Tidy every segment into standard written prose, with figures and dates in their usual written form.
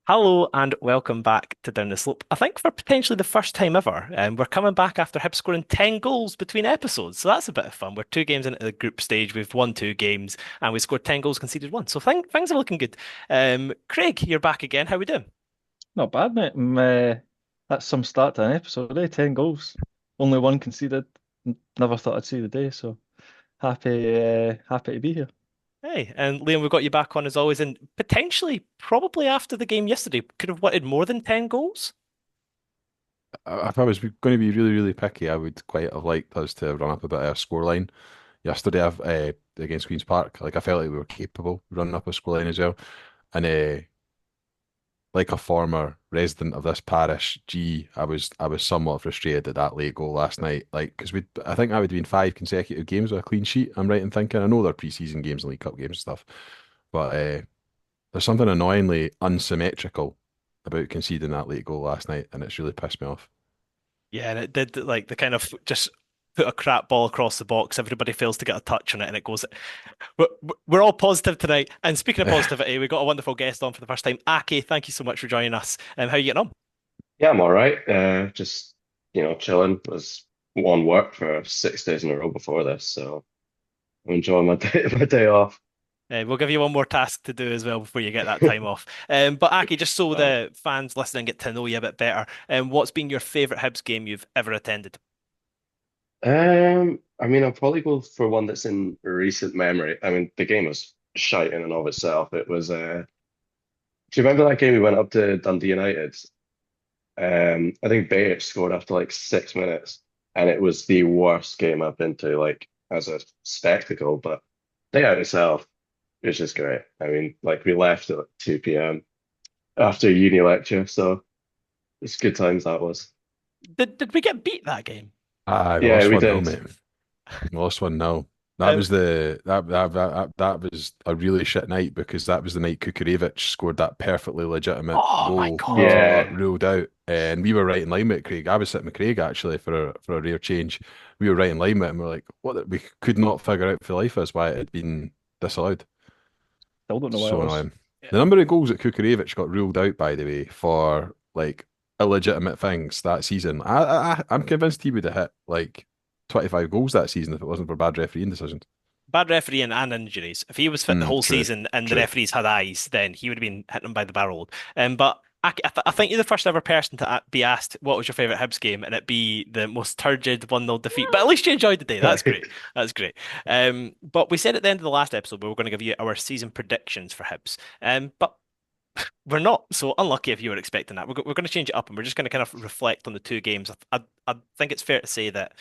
Hello and welcome back to Down the Slope. I think for potentially the first time ever, we're coming back after Hibs scoring 10 goals between episodes. So that's a bit of fun. We're two games into the group stage. We've won two games and we scored 10 goals, conceded one. So things are looking good. Craig, you're back again. How we doing? Not bad, mate. That's some start to an episode, eh? 10 goals. Only one conceded. Never thought I'd see the day, so happy to be here. Hey, and Liam, we've got you back on as always. And potentially, probably after the game yesterday, could have wanted more than 10 goals. If I was going to be really, really picky, I would quite have liked us to run up a bit of a scoreline yesterday against Queen's Park. Like I felt like we were capable of running up a scoreline as well. And like a former resident of this parish, I was somewhat frustrated at that late goal last night. Like because I think that would have been five consecutive games with a clean sheet. I'm right in thinking. I know they're pre-season games and League Cup games and stuff, but there's something annoyingly unsymmetrical about conceding that late goal last night, and it's really pissed me off. Yeah, and it did like the kind of just put a crap ball across the box. Everybody fails to get a touch on it, and it goes. We're, we're all positive tonight. And speaking of positivity, we got a wonderful guest on for the first time. Aki, thank you so much for joining us. How are you getting on? Yeah, I'm all right. Just chilling. Was on work for 6 days in a row before this, so I'm enjoying my day my day off. We'll give you one more task to do as well before you get that time off. But Aki, just so Uh, the fans listening get to know you a bit better, what's been your favourite Hibs game you've ever attended? I mean, I'll probably go for one that's in recent memory. I mean, the game was shite in and of itself. It was. Do you remember that game we went up to Dundee United? I think Bayic scored after like 6 minutes, and it was the worst game I've been to, like as a spectacle. But day out itself, it was just great. I mean, like we left at 2 p.m. after a uni lecture, so it's good times that was. Did we get beat that game? We Yeah, lost we 1-0, did. mate. We lost 1-0. That Um, was that was a really shit night because that was the night Kukurevich scored that perfectly legitimate oh my goal God. that Yeah, got ruled out. And we were right in line with Craig. I was sitting with Craig actually for a rare change. We were right in line with him. We're like, we could not figure out for the life of us why it had been disallowed. Still don't know why it So was. annoying. The number of goals that Kukurevich got ruled out, by the way, for like illegitimate things that season, I'm convinced he would have hit like 25 goals that season if it wasn't for bad refereeing decisions. Bad refereeing and injuries. If he was fit the whole True, season and the true. referees had eyes, then he would have been hitting them by the barrel. But I think you're the first ever person to be asked what was your favourite Hibs game and it be the most turgid 1-0 defeat. But at least you enjoyed the day. That's great. That's great. But we said at the end of the last episode we were going to give you our season predictions for Hibs. But we're not so unlucky if you were expecting that. We're going to change it up and we're just going to kind of reflect on the two games. I think it's fair to say that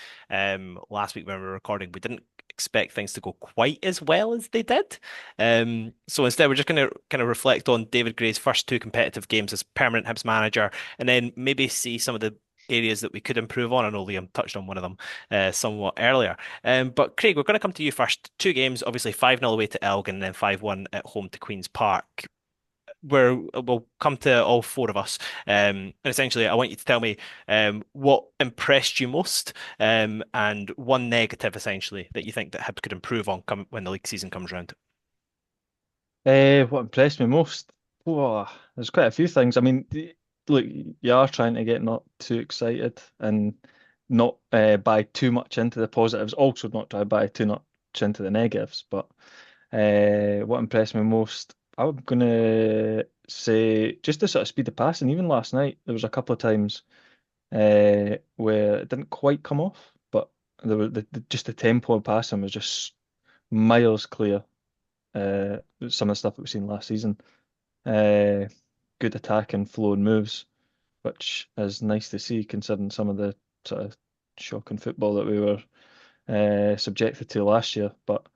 last week when we were recording, we didn't expect things to go quite as well as they did. So instead, we're just going to kind of reflect on David Gray's first two competitive games as permanent Hibs manager and then maybe see some of the areas that we could improve on. I know Liam touched on one of them somewhat earlier. But Craig, we're going to come to you first. Two games, obviously 5-0 away to Elgin and then 5-1 at home to Queen's Park where we'll come to all four of us. And essentially, I want you to tell me what impressed you most and one negative, essentially, that you think that Hibs could improve on when the league season comes around. What impressed me most? Oh, there's quite a few things. I mean, look, you are trying to get not too excited and not buy too much into the positives. Also, not try to buy too much into the negatives. But what impressed me most, I'm gonna say just the sort of speed of passing. Even last night, there was a couple of times where it didn't quite come off, but there were just the tempo of passing was just miles clear. Some of the stuff that we've seen last season. Uh, Good attack and flow and moves, which is nice to see considering some of the sort of shocking football that we were subjected to last year. But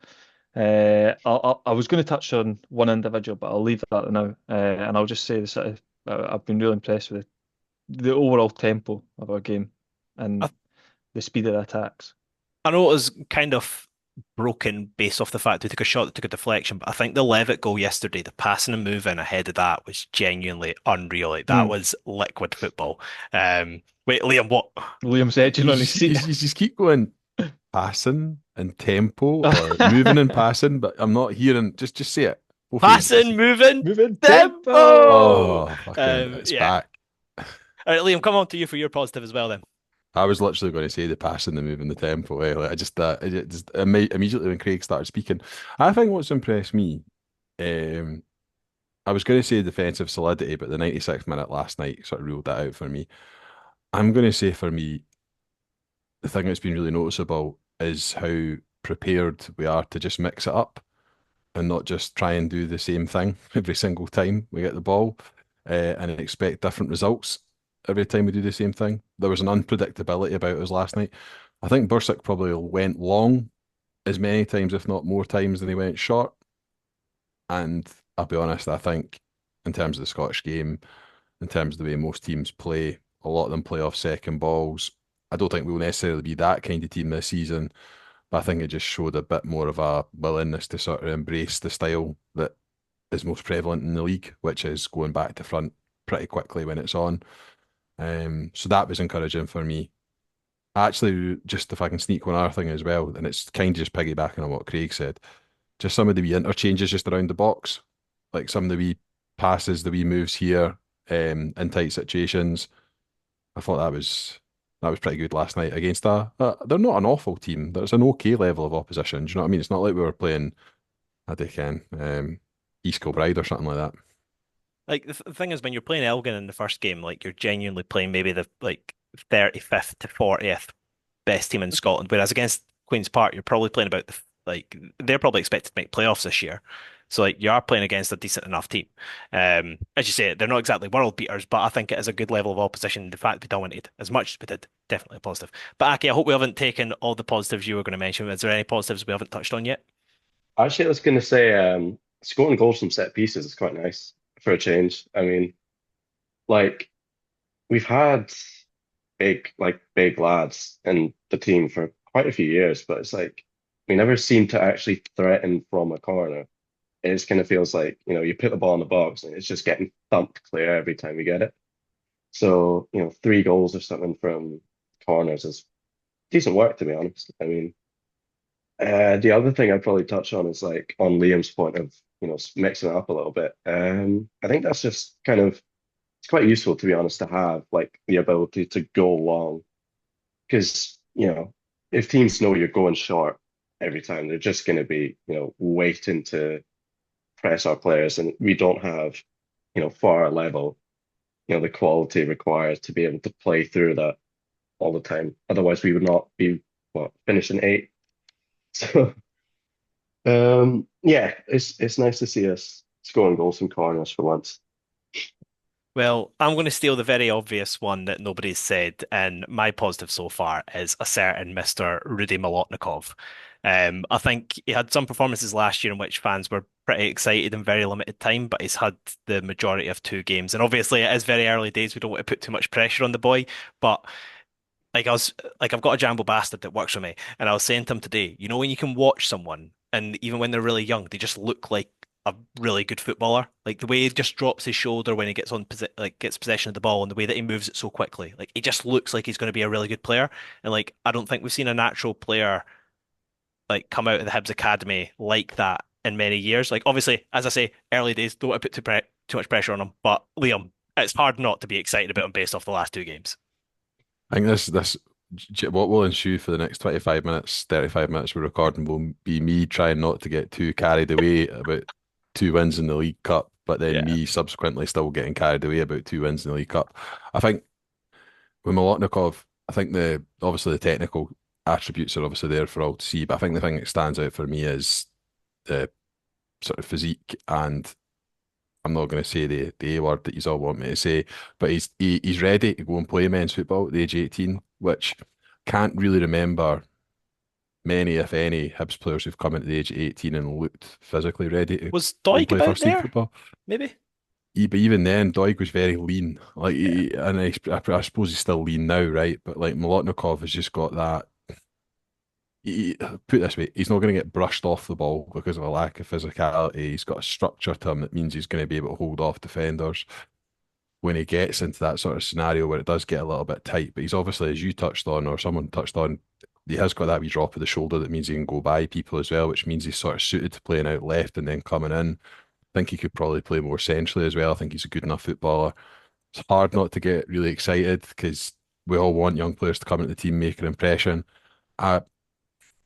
I was going to touch on one individual, but I'll leave that now. And I'll just say the sort of I've been really impressed with the overall tempo of our game and I, the speed of the attacks. I know it was kind of broken based off the fact we took a shot that took a deflection, but I think the Levitt goal yesterday, the passing and moving ahead of that was genuinely unreal. Like, that Mm. was liquid football. Wait, Liam, what? Liam's edging You on his just, seat. you just keep going passing and tempo or moving and passing, but I'm not hearing. Just say it. Both of these. Passing, moving, Moving tempo. tempo. Oh, fucking, it's Yeah. back. All right, Liam, come on to you for your positive as well then. I was literally going to say the passing, the moving, the tempo. Like, I just, immediately when Craig started speaking, I think what's impressed me, um, I was going to say defensive solidity, but the 96th minute last night sort of ruled that out for me. I'm going to say for me, the thing that's been really noticeable is how prepared we are to just mix it up and not just try and do the same thing every single time we get the ball, and expect different results every time we do the same thing. There was an unpredictability about us last night. I think Bursic probably went long as many times, if not more times, than he went short. And I'll be honest, I think in terms of the Scottish game, in terms of the way most teams play, a lot of them play off second balls. I don't think we'll necessarily be that kind of team this season, but I think it just showed a bit more of a willingness to sort of embrace the style that is most prevalent in the league, which is going back to front pretty quickly when it's on. So that was encouraging for me. Actually, just if I can sneak one other thing as well, and it's kind of just piggybacking on what Craig said, just some of the wee interchanges just around the box, like some of the wee passes, the wee moves here, in tight situations. I thought that was pretty good last night against they're not an awful team. There's an okay level of opposition. Do you know what I mean? It's not like we were playing, I don't East Kilbride or something like that. Like the thing is, when you're playing Elgin in the first game, like you're genuinely playing maybe the 35th to 40th best team in Scotland, whereas against Queen's Park, you're probably playing about they're probably expected to make playoffs this year. So like you are playing against a decent enough team. As you say, they're not exactly world beaters, but I think it is a good level of opposition. The fact we dominated as much as we did, definitely a positive. But Aki, I hope we haven't taken all the positives you were going to mention. Is there any positives we haven't touched on yet? Actually, I was going to say, scoring goals from set pieces is quite nice for a change. I mean, like we've had big lads in the team for quite a few years, but it's like we never seem to actually threaten from a corner. It just kind of feels like, you put the ball in the box and it's just getting thumped clear every time you get it. So, 3 goals or something from corners is decent work, to be honest. I mean, the other thing I'd probably touch on is like on Liam's point of, mixing it up a little bit. I think that's just it's quite useful, to be honest, to have like the ability to go long because, if teams know you're going short every time, they're just going to be, waiting to press our players, and we don't have, for our level, the quality required to be able to play through that all the time. Otherwise, we would not be finishing eighth. So, yeah, it's nice to see us scoring goals from corners for once. Well, I'm going to steal the very obvious one that nobody's said, and my positive so far is a certain Mr. Rudy Molotnikov. I think he had some performances last year in which fans were pretty excited in very limited time, but he's had the majority of 2 games. And obviously, it is very early days. We don't want to put too much pressure on the boy, but I've got a Jambo bastard that works for me, and I was saying to him today, when you can watch someone, and even when they're really young, they just look like a really good footballer. Like the way he just drops his shoulder when he gets possession of the ball, and the way that he moves it so quickly, like he just looks like he's going to be a really good player. And like I don't think we've seen a natural player like come out of the Hibs academy like that in many years. Like obviously, as I say, early days, don't want to put too much pressure on him, but Liam, it's hard not to be excited about him based off the last 2 games. I think what will ensue for the next 25 minutes, 35 minutes we're recording will be me trying not to get too carried away about 2 wins in the League Cup, but then Yeah. me subsequently still getting carried away about 2 wins in the League Cup. I think with Molotnikov, I think obviously the technical attributes are obviously there for all to see, but I think the thing that stands out for me is the sort of physique, and I'm not going to say the A word that you all want me to say, but he's ready to go and play men's football at the age of 18, which can't really remember many, if any, Hibs players who've come into the age of 18 and looked physically ready to Was go and Doig play about first team there? football. Maybe. But even then, Doig was very lean. Like, Yeah. and I suppose he's still lean now, right? But like Molotnikov has just got that. Put it this way, he's not going to get brushed off the ball because of a lack of physicality. He's got a structure to him that means he's going to be able to hold off defenders when he gets into that sort of scenario where it does get a little bit tight. But he's obviously, as you touched on, or someone touched on, he has got that wee drop of the shoulder that means he can go by people as well, which means he's sort of suited to playing out left and then coming in. think he could probably play more centrally as well. I think he's a good enough footballer. It's hard not to get really excited because we all want young players to come into the team, make an impression. I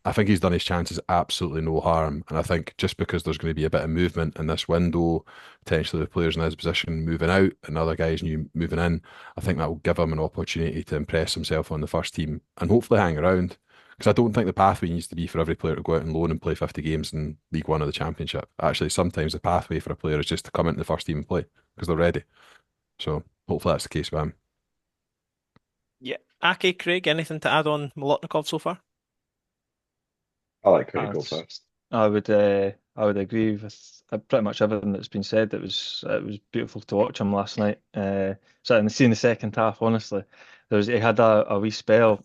I think he's done his chances absolutely no harm. And I think just because there's going to be a bit of movement in this window, potentially the players in his position moving out and other guys new moving in, I think that will give him an opportunity to impress himself on the first team and hopefully hang around. Because I don't think the pathway needs to be for every player to go out on loan and play 50 games in League One or the Championship. Actually, sometimes the pathway for a player is just to come into the first team and play because they're ready. So hopefully that's the case with him. Yeah. Aki, Craig, anything to add on Molotnikov so far? I like Craig go That's, first. I would agree with pretty much everything that's been said. It was beautiful to watch him last night. So in seeing the second half, honestly, he had a wee spell,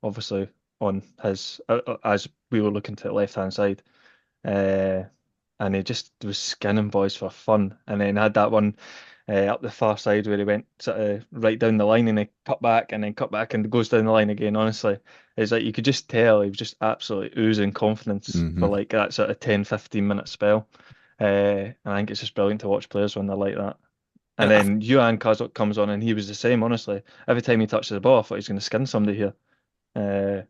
obviously on his as we were looking to the left hand side, uh, and he just was skinning boys for fun, and then had that one up the far side where he went sort of right down the line and he cut back and then cut back and goes down the line again. Honestly, it's like you could just tell he was just absolutely oozing confidence for Hmm. like that sort of 10-15 minute spell. And I think it's just brilliant to watch players when they're like that. And And I, then Yuan comes on and he was the same, honestly. Every time he touches the ball, I thought he's going to skin somebody here. Uh,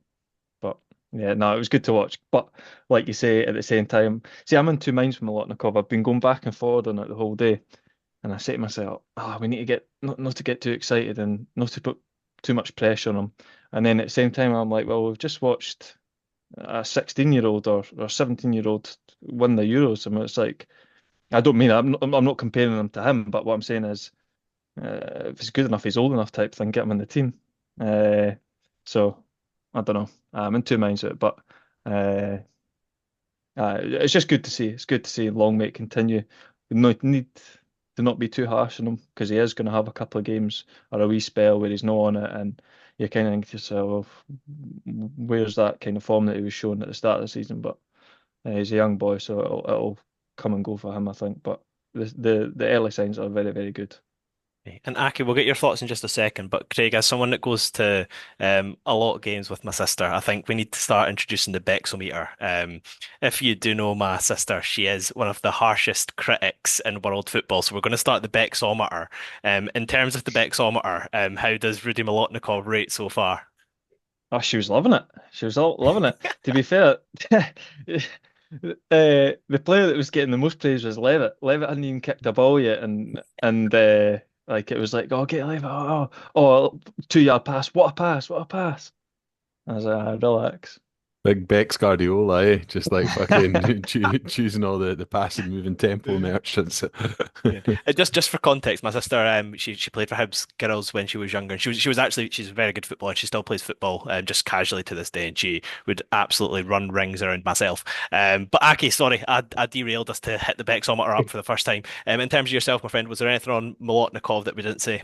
but yeah, no, it was good to watch. But like you say, at the same time, see, I'm in two minds with Molotnikov. I've been going back and forward on it the whole day. And I say to myself, we need to get not to get too excited and not to put too much pressure on him. And then at the same time, I'm like, well, we've just watched a 16-year-old or 17-year-old win the Euros. I mean, it's like, I don't mean I'm not comparing him to him, but what I'm saying is, if he's good enough, he's old enough type thing, get him in the team. Uh, so I don't know. I'm in two minds with it, but uh, it's just good to see. It's good to see Longmate continue. We no need to not be too harsh on him because he is going to have a couple of games or a wee spell where he's not on it, and you kind of think to yourself, well, where's that kind of form that he was showing at the start of the season? But he's a young boy, so it'll come and go for him, I think. But the early signs are very, very good. and Aki, we'll get your thoughts in just a second. But Craig, as someone that goes to a lot of games with my sister, I think we need to start introducing the Bexometer. If you do know my sister, she is one of the harshest critics in world football. So we're going to start the Bexometer. In terms of the Bexometer, how does Rudy Molotnikov rate so far? Oh, she was loving it. She was all loving it. To be fair, the player that was getting the most praise was Levitt. Levitt hadn't even kicked a ball yet, and like it was like, oh, get Levitt, oh, 2 yard pass, what a pass, what a pass. I was like, relax. Big Bex Guardiola, eh? Just like fucking choosing all the passing, moving tempo merchants. Yeah. Just for context, my sister she played for Hibs girls when she was younger, and she was actually she's a very good footballer. She still plays football just casually to this day, and she would absolutely run rings around myself. But Aki, sorry, I derailed us to hit the Bexometer up for the first time. In terms of yourself, my friend, was there anything on Molotnikov that we didn't say?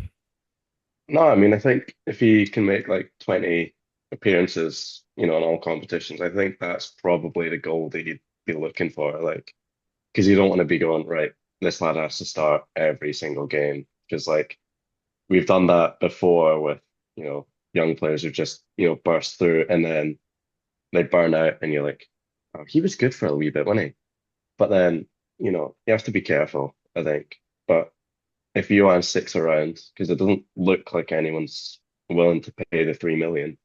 No, I mean, I think if he can make like 20 appearances, in all competitions, I think that's probably the goal that you'd be looking for. Like, because you don't want to be going, right, this lad has to start every single game. Because, like, we've done that before with, young players who just, burst through and then they burn out and you're like, oh, he was good for a wee bit, wasn't he? But then, you have to be careful, I think. But if Johan sticks around, because it doesn't look like anyone's willing to pay the 3 million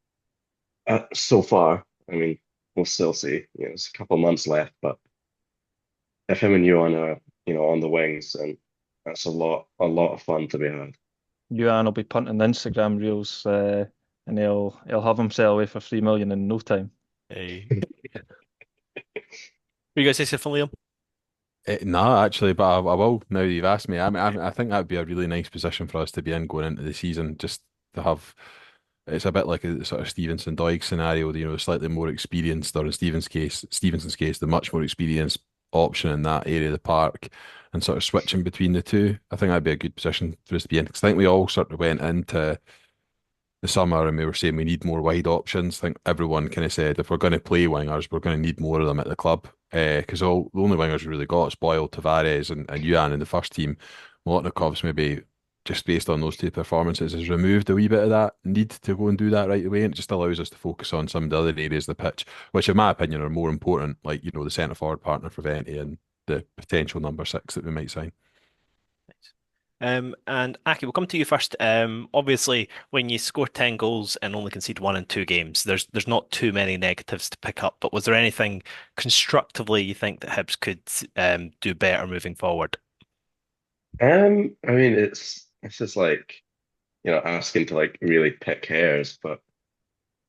so far. I mean, we'll still see. It's a couple of months left, but if him and Johan are, on the wings, and that's a lot of fun to be had. Yuan will be punting the Instagram reels, and he'll have him sail away for 3 million in no time. Hey. Were you guys say something, Liam? No, actually, but I will now that you've asked me. I mean, I think that would be a really nice position for us to be in going into the season, just to have. It's a bit like a sort of Stevenson Doig scenario, slightly more experienced, or in Stevenson's case, the much more experienced option in that area of the park, and sort of switching between the two. I think that'd be a good position for us to be in because I think we all sort of went into the summer and we were saying we need more wide options. I think everyone kind of said if we're going to play wingers, we're going to need more of them at the club. Because all the only wingers we really got is Boyle, Tavares, and Yuan in the first team. Molotnikov's maybe just based on those two performances has removed a wee bit of that need to go and do that right away, and it just allows us to focus on some of the other areas of the pitch, which in my opinion are more important, like the centre forward partner for Venti and the potential number six that we might sign. And Aki, we'll come to you first. Obviously, when you score 10 goals and only concede one in two games, there's not too many negatives to pick up. But was there anything constructively you think that Hibs could do better moving forward? I mean, it's just like, asking to like really pick hairs, but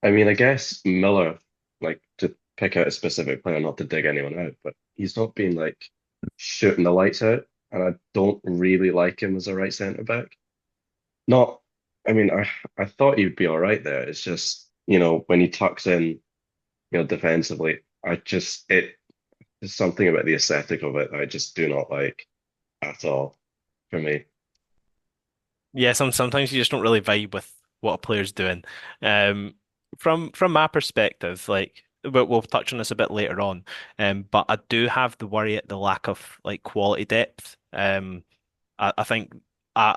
I mean, I guess Miller, like to pick out a specific player, not to dig anyone out, but he's not been like shooting the lights out, and I don't really like him as a right centre back. Not, I mean, I thought he'd be all right there. It's just, when he tucks in, defensively, there's something about the aesthetic of it that I just do not like at all for me. Yeah, sometimes you just don't really vibe with what a player's doing. Um, from my perspective, like we'll touch on this a bit later on. But I do have the worry at the lack of like quality depth. I think I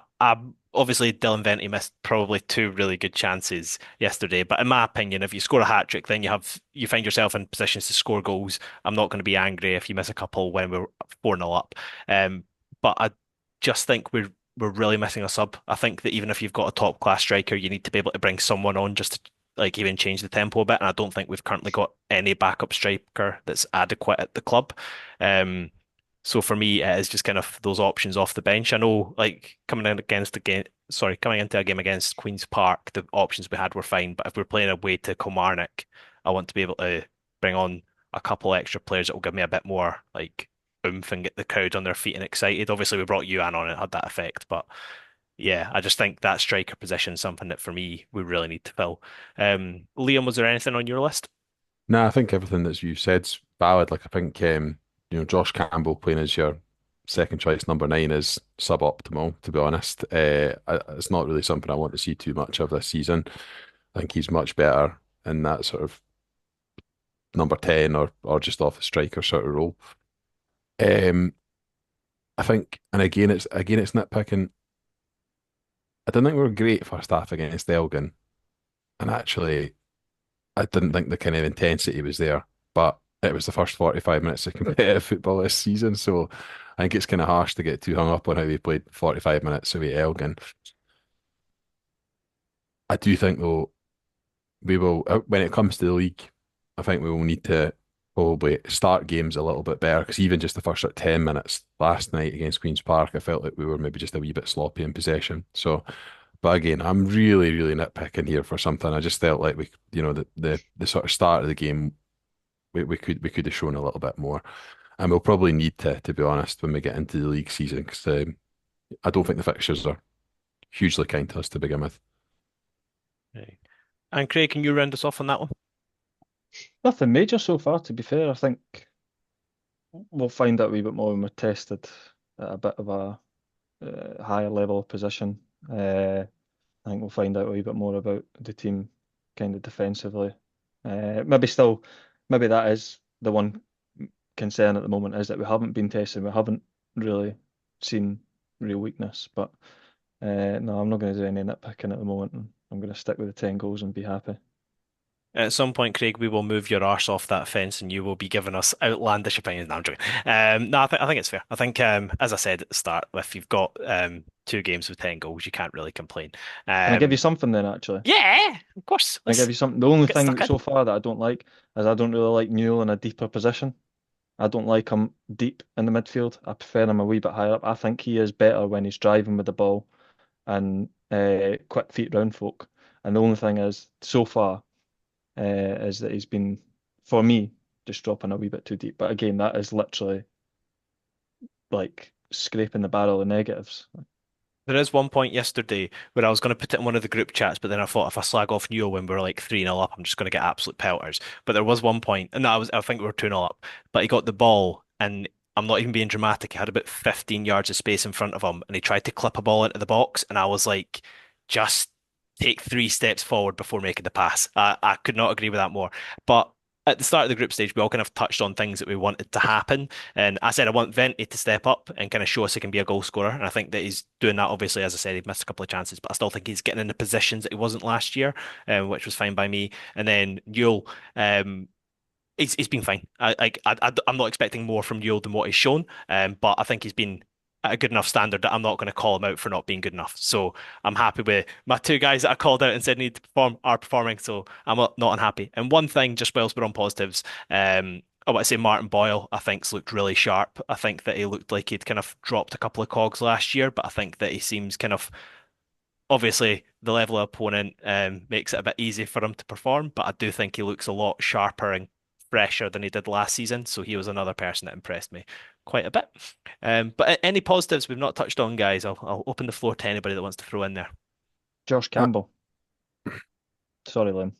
obviously Dylan Venti missed probably two really good chances yesterday. But in my opinion, if you score a hat trick, then you find yourself in positions to score goals. I'm not going to be angry if you miss a couple when we're 4-0 up. But I just think we're really missing a sub. I think that even if you've got a top class striker, you need to be able to bring someone on just to like even change the tempo a bit. And I don't think we've currently got any backup striker that's adequate at the club. Um, so for me, it is just kind of those options off the bench. I know, like coming into a game against Queen's Park, the options we had were fine. But if we're playing away to Kilmarnock, I want to be able to bring on a couple extra players that will give me a bit more like oomph and get the crowd on their feet and excited. Obviously, we brought Yuan on, it had that effect, but yeah, I just think that striker position is something that for me we really need to fill. Liam, was there anything on your list? No, I think everything that you said's valid. Like I think Josh Campbell playing as your second choice number nine is suboptimal, to be honest. It's not really something I want to see too much of this season. I think he's much better in that sort of number 10 or just off the striker sort of role. Um, I think, and again it's nitpicking. I didn't think we were great first half against Elgin, and actually I didn't think the kind of intensity was there, but it was the first 45 minutes of competitive football this season, so I think it's kind of harsh to get too hung up on how we played 45 minutes away at Elgin. I do think though we will, when it comes to the league, I think we will need to probably start games a little bit better because even just the first 10 minutes last night against Queen's Park, I felt like we were maybe just a wee bit sloppy in possession. So, but again, I'm really, really nitpicking here for something. I just felt like the sort of start of the game, we could have shown a little bit more, and we'll probably need to be honest when we get into the league season because I don't think the fixtures are hugely kind to us to begin with. Right. And Craig, can you round us off on that one? Nothing major so far, to be fair. I think we'll find out a wee bit more when we're tested at a bit of a higher level of position. I think we'll find out a wee bit more about the team kind of defensively. Maybe that is the one concern at the moment is that we haven't been tested. We haven't really seen real weakness. But no, I'm not going to do any nitpicking at the moment. I'm going to stick with the 10 goals and be happy. At some point, Craig, we will move your arse off that fence and you will be giving us outlandish opinions. No, I'm joking. No, I think it's fair. I think, as I said at the start, if you've got two games with 10 goals, you can't really complain. Can I give you something then, actually? Yeah, of course. Can I give you something? The only get thing stuck in. so far that I don't like is I don't really like Newell in a deeper position. I don't like him deep in the midfield. I prefer him a wee bit higher up. I think he is better when he's driving with the ball and quick feet round folk. And the only thing is, so far, is that he's been, for me, just dropping a wee bit too deep. But again, that is literally like scraping the barrel of negatives. There is one point yesterday where I was going to put it in one of the group chats, but then I thought if I slag off Newell when we're like 3-0 up, I'm just going to get absolute pelters. But there was one point, and I think we were 2-0 up, but he got the ball, and I'm not even being dramatic. He had about 15 yards of space in front of him, and he tried to clip a ball into the box, and I was like, just take 3 steps forward before making the pass. I could not agree with that more. But at the start of the group stage, we all kind of touched on things that we wanted to happen. And I said I want Venti to step up and kind of show us he can be a goal scorer. And I think that he's doing that. Obviously, as I said, he missed a couple of chances, but I still think he's getting into positions that he wasn't last year, which was fine by me. And then Yule, he's been fine. I'm not expecting more from Yule than what he's shown. But I think he's been at a good enough standard that I'm not going to call him out for not being good enough. So I'm happy with my two guys that I called out and said need to perform are performing. So I'm not unhappy. And one thing, just whilst we're on positives, I want to say Martin Boyle, I think's looked really sharp. I think that he looked like he'd kind of dropped a couple of cogs last year, but I think that he seems kind of obviously the level of opponent makes it a bit easy for him to perform, but I do think he looks a lot sharper and fresher than he did last season. So he was another person that impressed me quite a bit. But any positives we've not touched on, guys? I'll open the floor to anybody that wants to throw in there. Josh Uh, Campbell. Sorry, Liam.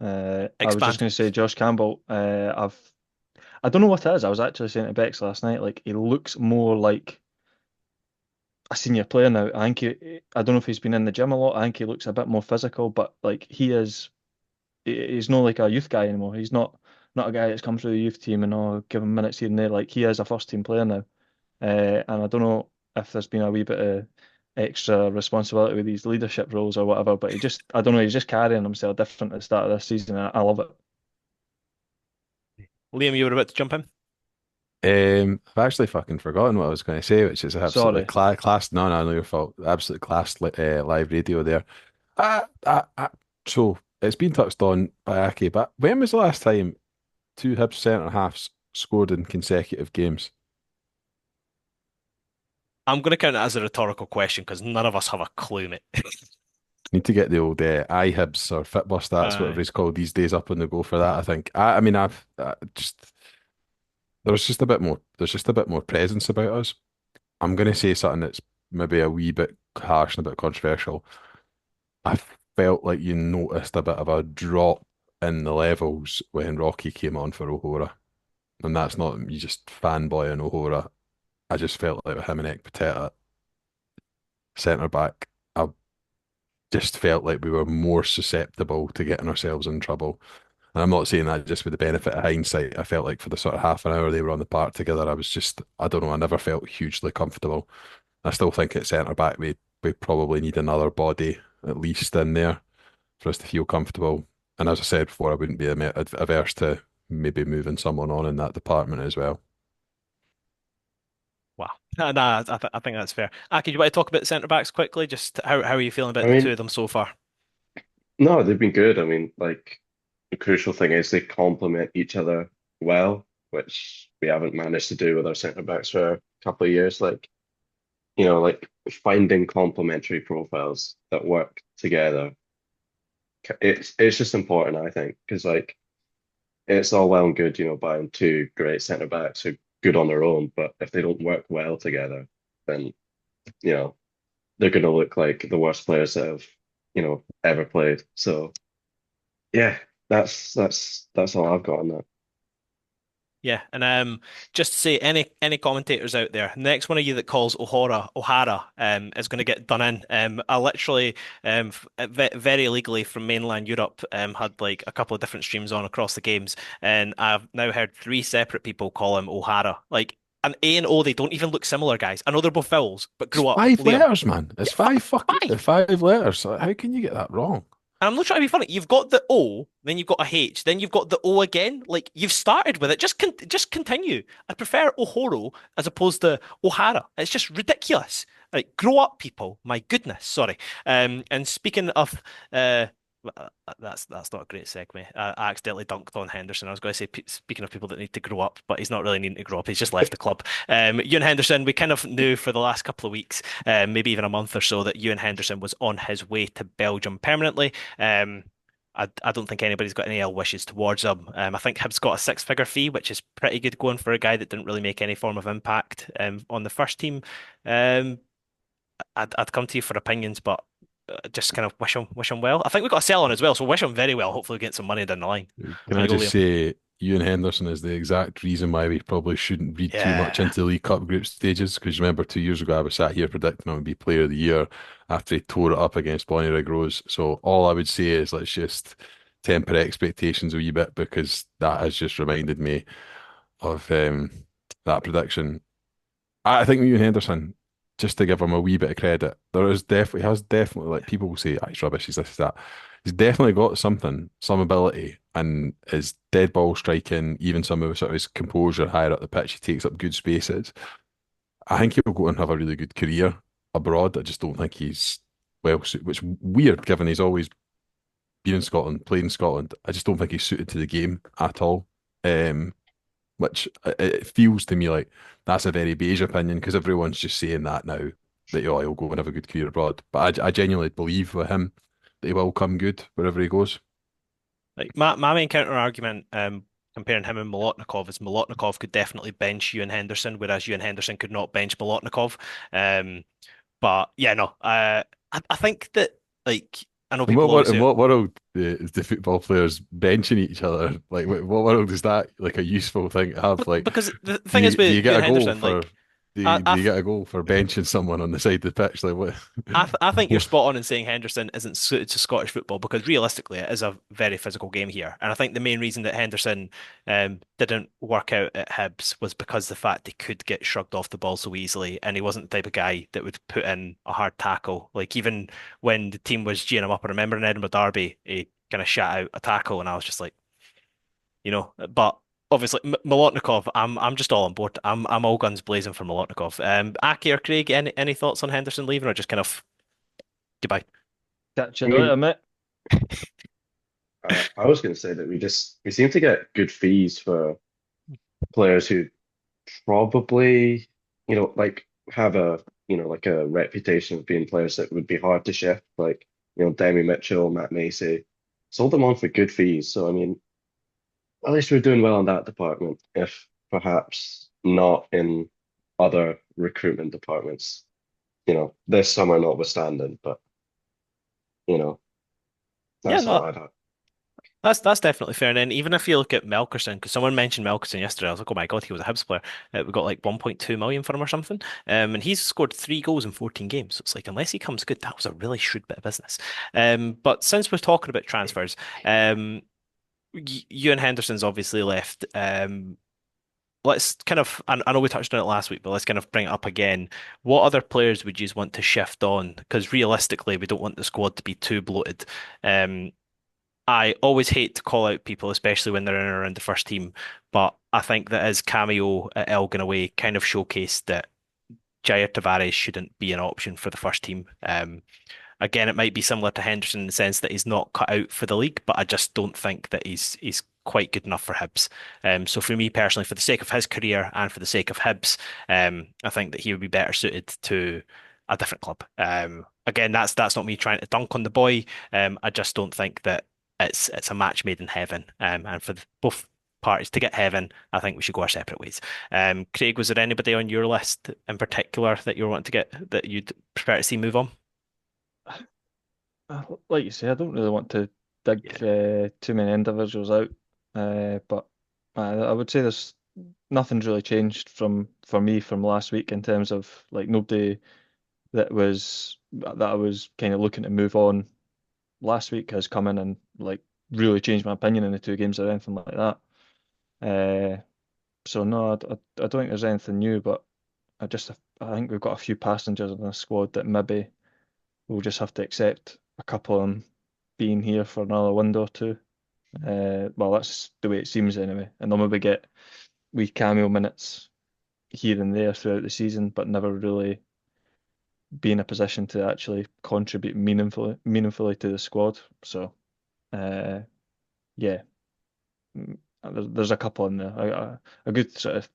I was just Expand. going to say Josh Campbell. I don't know what it is. I was actually saying to Bex last night, like he looks more like a senior player now. I don't know if he's been in the gym a lot. I think he looks a bit more physical, but like he's not like a youth guy anymore. He's not a guy that's come through the youth team and give him minutes here and there. Like he is a first team player now. And I don't know if there's been a wee bit of extra responsibility with these leadership roles or whatever, but I don't know, he's just carrying himself different at the start of this season. I love it. Liam, you were about to jump in? I've actually fucking forgotten what I was going to say, which is absolutely Sorry. class. No, your fault. Absolute class live radio there. So it's been touched on by Aki, but when was the last time two Hibs centre halves scored in consecutive games? I'm going to count it as a rhetorical question because none of us have a clue, mate. Need to get the old iHibs or Fitbus stats, whatever Aye. it's called these days, up on the go for that. I think. I mean, I've just there's just a bit more. There's just a bit more presence about us. I'm going to say something that's maybe a wee bit harsh and a bit controversial. I felt like you noticed a bit of a drop in the levels when Rocky came on for O'Hora. And that's not you just fanboying O'Hora. I just felt like with him and Ekpiteta centre back, I just felt like we were more susceptible to getting ourselves in trouble. And I'm not saying that just with the benefit of hindsight. I felt like for the sort of half an hour they were on the park together, I don't know, I never felt hugely comfortable. I still think at centre back we probably need another body at least in there for us to feel comfortable. And as I said before, I wouldn't be averse to maybe moving someone on in that department as well. Wow. Nah, I think that's fair. Aki, do you want to talk about the centre backs quickly? Just how are you feeling I about the two mean, of them so far? no, they've been good. I mean, like the crucial thing is they complement each other well, which we haven't managed to do with our centre backs for a couple of years. Like, like finding complementary profiles that work together. It's just important, I think, because like it's all well and good, buying two great centre backs who are good on their own, but if they don't work well together, then you know they're going to look like the worst players that have ever played. So yeah, that's all I've got on that. Yeah, and just to say, any commentators out there, next one of you that calls O'Hara is going to get done in. I literally very illegally from mainland Europe had like a couple of different streams on across the games, and I've now heard three separate people call him O'Hara. Like an A and O, they don't even look similar, guys. I know they're both vowels, but It's grow up, five Liam. letters, man. It's Yeah, five fucking five. five letters. How can you get that wrong? And I'm not trying to be funny. You've got the O, then you've got a H, then you've got the O again. Like you've started with it. Just continue. I prefer Ohoro as opposed to O'Hara. It's just ridiculous. Like grow up, people. My goodness. Sorry. And speaking of that's not a great segue. I accidentally dunked on Henderson. I was going to say, speaking of people that need to grow up, but he's not really needing to grow up. He's just left the club. Ewan Henderson, we kind of knew for the last couple of weeks, maybe even a month or so, that Ewan Henderson was on his way to Belgium permanently. I don't think anybody's got any ill wishes towards him. I think Hibs got a six-figure fee, which is pretty good going for a guy that didn't really make any form of impact on the first team. Um, I'd come to you for opinions, but just kind of wish him well. I think we've got a sell on as well, so wish him very well. Hopefully, we get some money down the line. Can On I you go, just Liam. say, Ewan Henderson is the exact reason why we probably shouldn't read too much Yeah. into the League Cup group stages. Because remember, 2 years ago, I was sat here predicting him to be Player of the Year after he tore it up against Bonnyrigg Rose. So all I would say is let's just temper expectations a wee bit because that has just reminded me of that prediction. I think Ewan Henderson just to give him a wee bit of credit, there is definitely has definitely like people will say, "Ah, he's rubbish, he's this, that." He's definitely got something, some ability, and his dead ball striking, even some of sort of his composure higher up the pitch, he takes up good spaces. I think he'll go and have a really good career abroad. I just don't think he's well suited, which weird given he's always been in Scotland, played in Scotland. I just don't think he's suited to the game at all. Um, which it feels to me like that's a very beige opinion because everyone's just saying that now that oh, he'll go and have a good career abroad. But I genuinely believe with him that he will come good wherever he goes. Like my main counter argument, comparing him and Molotnikov is Molotnikov could definitely bench Ewan Henderson, whereas Ewan Henderson could not bench Molotnikov. Um, but yeah, no, I think that like I know people always In say what world is the football players benching each other? Like, what world is that like a useful thing to have? Like, because the thing is do with you get Ewan a goal Henderson, for like I, do I you get a goal for benching someone on the side of the pitch? Like, what? I think you're spot on in saying Henderson isn't suited to Scottish football because realistically it is a very physical game here. And I think the main reason that Henderson didn't work out at Hibs was because the fact he could get shrugged off the ball so easily and he wasn't the type of guy that would put in a hard tackle. Like even when the team was geeing him up, I remember in Edinburgh Derby, he kind of shot out a tackle and I was just like, but obviously Molotnikov, I'm just all on board. I'm all guns blazing for Molotnikov. Aki or Craig, any thoughts on Henderson leaving or just kind of goodbye? Catch I you mean, later, mate. I was going to say that we seem to get good fees for players who probably, like have a, like a reputation of being players that would be hard to shift, like, Demi Mitchell, Matt Macy, sold them on for good fees. So, I mean, at least we're doing well in that department, if perhaps not in other recruitment departments, this summer notwithstanding, but, you know, Yeah, that's all no, I'd have. that's definitely fair. And then even if you look at Melkerson, because someone mentioned Melkerson yesterday, I was like, oh my God, he was a Hibs player. We got like 1.2 million for him or something. And he's scored 3 goals in 14 games. So it's like, unless he comes good, that was a really shrewd bit of business. But since we're talking about transfers, Ewan Henderson's obviously left. Let's kind of, I know we touched on it last week, but let's kind of bring it up again. What other players would you want to shift on? Because realistically, we don't want the squad to be too bloated. Um, I always hate to call out people, especially when they're in and around the first team, but I think that his cameo at Elgin away kind of showcased that Jair Tavares shouldn't be an option for the first team. Again, it might be similar to Henderson in the sense that he's not cut out for the league, but I just don't think that he's quite good enough for Hibs. So for me personally, for the sake of his career and for the sake of Hibs, I think that he would be better suited to a different club. Again, that's not me trying to dunk on the boy. I just don't think that it's a match made in heaven. And for both parties to get heaven, I think we should go our separate ways. Craig, was there anybody on your list in particular that you want to get that you'd prefer to see move on? Like you say, I don't really want to dig Yeah. too many individuals out, but I would say there's nothing's really changed for me from last week in terms of like nobody that I was kind of looking to move on last week has come in and like really changed my opinion in the 2 games or anything like that. Uh, so no, I don't think there's anything new, but I think we've got a few passengers in the squad that maybe we'll just have to accept a couple of them being here for another window or two. Well, that's the way it seems anyway. And they'll maybe get wee cameo minutes here and there throughout the season, but never really be in a position to actually contribute meaningfully to the squad. So, uh, yeah, there's a couple in there. A good sort of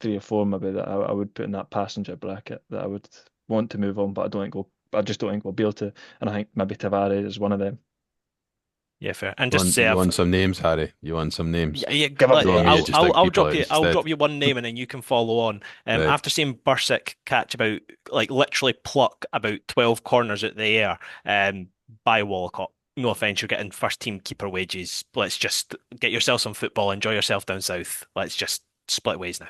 3 or 4 maybe that I would put in that passenger bracket that I would want to move on, but I just don't think we'll be able to. And I think maybe Tavares is one of them. Yeah, fair. And just to say, You want some names, Harry? You want some names? yeah, yeah, Give 'em Do you want me to names. just dig I'll people drop out I'll instead? drop you one name and then you can follow on. Right. After seeing Bursic catch about like literally pluck about 12 corners out the air, by Walcott. No offense, you're getting first team keeper wages. Let's just get yourself some football, enjoy yourself down south. Let's just split ways now.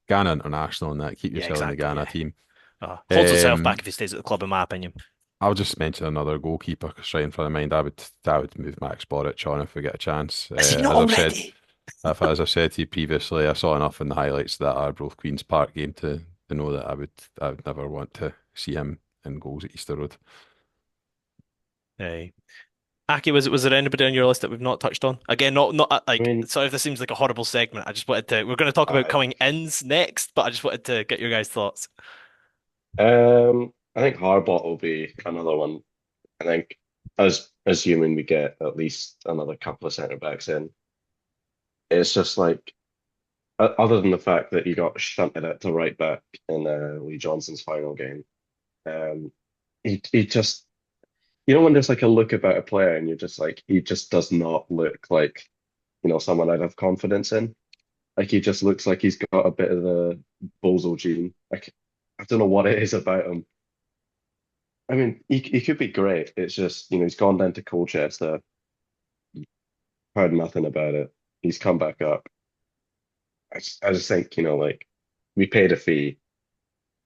Ghana international and that. Keep Yeah, yourself in the exactly. Ghana Yeah. team. Holds himself Um, back if he stays at the club, in my opinion. I'll just mention another goalkeeper 'cause right in front of mind. I would move Max Borich on if we get a chance. Is he not As I've said, already? as I've said to you previously, I saw enough in the highlights of that Arbroath Queen's Park game to to know that I would never want to see him in goals at Easter Road. Aye. Aki, was there anybody on your list that we've not touched on? Again, not I like mean, sorry if this seems like a horrible segment. I just wanted to. We're going to talk about I coming ins next, but I just wanted to get your guys' thoughts. I think Harbot will be another one. I think as assuming we get at least another couple of centre backs in, it's just like other than the fact that he got shunted out to right back in Lee Johnson's final game, um, he just you know when there's like a look about a player and you're just like he just does not look like someone I'd have confidence in. Like he just looks like he's got a bit of the Bozo gene. Like I don't know what it is about him. I mean, he could be great. It's just, he's gone down to Colchester, heard nothing about it. He's come back up. I just think, like we paid a fee,